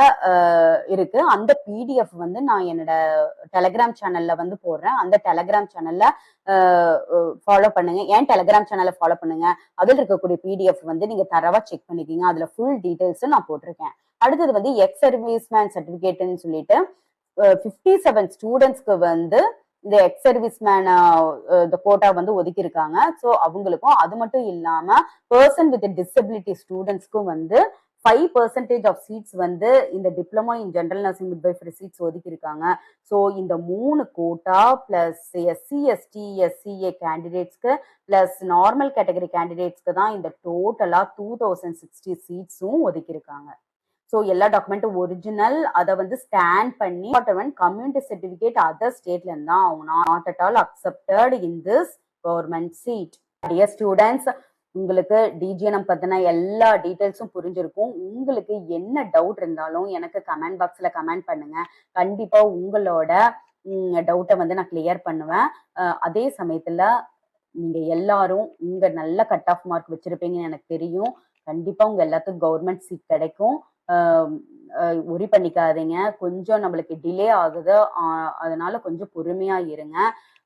இருக்கு. அந்த பிடிஎஃப் வந்து நான் என்னோட டெலகிராம் சேனல்ல வந்து போடுறேன். அந்த டெலகிராம் சேனல்ல ஃபாலோ பண்ணுங்க. ஏன் டெலகிராம் சேனலை ஃபாலோ பண்ணுங்க. அதில் இருக்கக்கூடிய பிடிஎஃப் வந்து நீங்க தரவா செக் பண்ணிக்கிங்க. அதுல ஃபுல் டீடைல்ஸும் நான் போட்டிருக்கேன். அடுத்தது வந்து எக்ஸ் சர்வீஸ்மேன் சர்டிபிகேட்னு சொல்லிட்டு 57 ஸ்டூடெண்ட்ஸ்க்கு வந்து இந்த எக்ஸ் சர்வீஸ்மேன் இந்த கோட்டா வந்து ஒதுக்கி இருக்காங்க. ஸோ அவங்களுக்கும் அது மட்டும் இல்லாம பர்சன் வித் டிசபிலிட்டி ஸ்டூடெண்ட்ஸ்க்கும் வந்து 5% ஆஃப் சீட்ஸ் வந்து இந்த diploma in general nursing midwifery seats ஒதுக்கி இருக்காங்க. ஸோ இந்த 3 கோட்டா பிளஸ் SC/ST SCA கேண்டிடேட்ஸ்க்கு பிளஸ் நார்மல் கேட்டகரி கேண்டிடேட்ஸ்க்கு தான் இந்த டோட்டலா 2060 சீட்ஸும் ஒதுக்கி இருக்காங்க. ஸோ எல்லா டாக்குமெண்ட்டும் ஒரிஜினல். அதை வந்து ஸ்கேன் பண்ணி கம்யூனிட்டி சர்டிபிகேட் அதர் ஸ்டேட்ல இருந்தா அவங்க not at all accepted in this government seat. Dear students, உங்களுக்கு டிஜிஎன்எம் பத்தின எல்லா டீடைல்ஸும் புரிஞ்சிருக்கும். உங்களுக்கு என்ன டவுட் இருந்தாலும் எனக்கு கமெண்ட் பாக்ஸ்ல கமெண்ட் பண்ணுங்க. கண்டிப்பா உங்களோட டவுட்டை வந்து நான் கிளியர் பண்ணுவேன். அதே சமயத்துல நீங்க எல்லாரும் உங்க நல்ல கட் ஆஃப் மார்க் வச்சிருப்பீங்கன்னு எனக்கு தெரியும். கண்டிப்பா உங்க எல்லாத்துக்கும் கவர்மெண்ட் சீட் கிடைக்கும். ஒரி பண்ணிக்காதீங்க. கொஞ்சம் நம்மளுக்கு டிலே ஆகுது. அதனால கொஞ்சம் பொறுமையா இருங்க.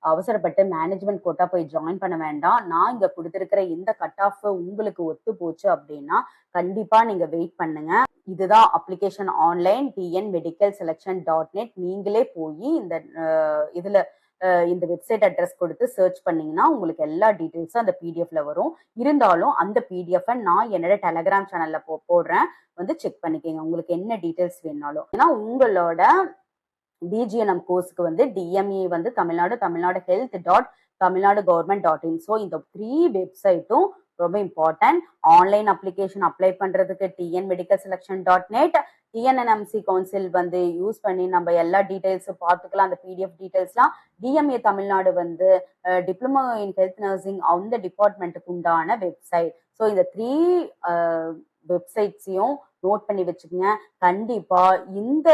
அவசரப்பட்டு மேனேஜ்மெண்ட் கோட்டா போய் ஜாயின் பண்ண வேண்டாம். நான் இங்க குடுத்திருக்கிற இந்த கட் ஆஃப் உங்களுக்கு ஒத்து போச்சு அப்படின்னா, கண்டிப்பா நீங்க வெயிட் பண்ணுங்க. இதுதான் அப்ளிகேஷன் ஆன்லைன் tnmedicalselection.net. நீங்களே போயி இதுல இந்த வெப்சைட் அட்ரஸ் கொடுத்து சர்ச் பண்ணீங்கன்னா உங்களுக்கு எல்லா டீட்டெயில்ஸும் அந்த பிடிஎஃப்ல வரும். இருந்தாலும் அந்த பிடிஎஃப் நான் என்னோட டெலகிராம் சேனல்ல போடுறேன். வந்து செக் பண்ணிக்கங்க. உங்களுக்கு என்ன டீட்டெயில்ஸ் வேணாலும். ஏன்னா உங்களோட டிஜிஎன்எம் கோர்ஸ்க்கு வந்து டிஎம்இ வந்து Tamil Nadu health dot Tamil Nadu government dot in. So இந்த 3 வெப்சைட்டும் ரொம்ப இம்பார்ட்டன்ட். ஆன்லைன் அப்ளிகேஷன் அப்ளை பண்றதுக்கு tnmedicalselection.net, டிஎன்என்எம்சி கவுன்சில் வந்து யூஸ் பண்ணி நம்ம எல்லா டீடைல்ஸும் பார்த்துக்கலாம். அந்த பிடிஎஃப் டீடைல்ஸ்லாம் டிஎம்ஏ தமிழ்நாடு வந்து டிப்ளமோ இன் ஹெல்த் நர்சிங் அந்த டிபார்ட்மெண்ட்டுக்கு உண்டான வெப்சைட். ஸோ இந்த 3 வெப்சைட்ஸையும் நோட் பண்ணி வச்சுக்கோங்க. கண்டிப்பா இந்த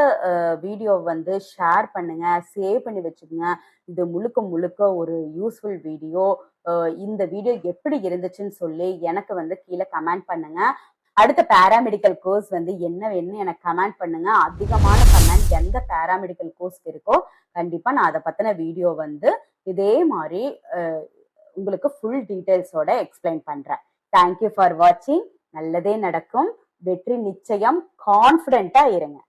வீடியோ வந்து ஷேர் பண்ணுங்க, சேவ் பண்ணி வச்சுக்கோங்க. இது முழுக்க முழுக்க ஒரு யூஸ்ஃபுல் வீடியோ. இந்த வீடியோ எப்படி இருந்துச்சுன்னு சொல்லி எனக்கு வந்து கீழே கமெண்ட் பண்ணுங்க. அடுத்த பேராமெடிக்கல் கோர்ஸ் வந்து என்ன எனக்கு கமெண்ட் பண்ணுங்க. அதிகமான கமெண்ட் எந்த பேராமெடிக்கல் கோர்ஸ்க்கு இருக்கோ கண்டிப்பா நான் அதை பத்தின வீடியோ வந்து இதே மாதிரி உங்களுக்கு ஃபுல் டீடைல்ஸோட எக்ஸ்பிளைன் பண்றேன். தேங்க்யூ ஃபார் வாட்சிங். நல்லதே நடக்கும். வெற்றி நிச்சயம். கான்ஃபிடென்ட்டா இருங்க.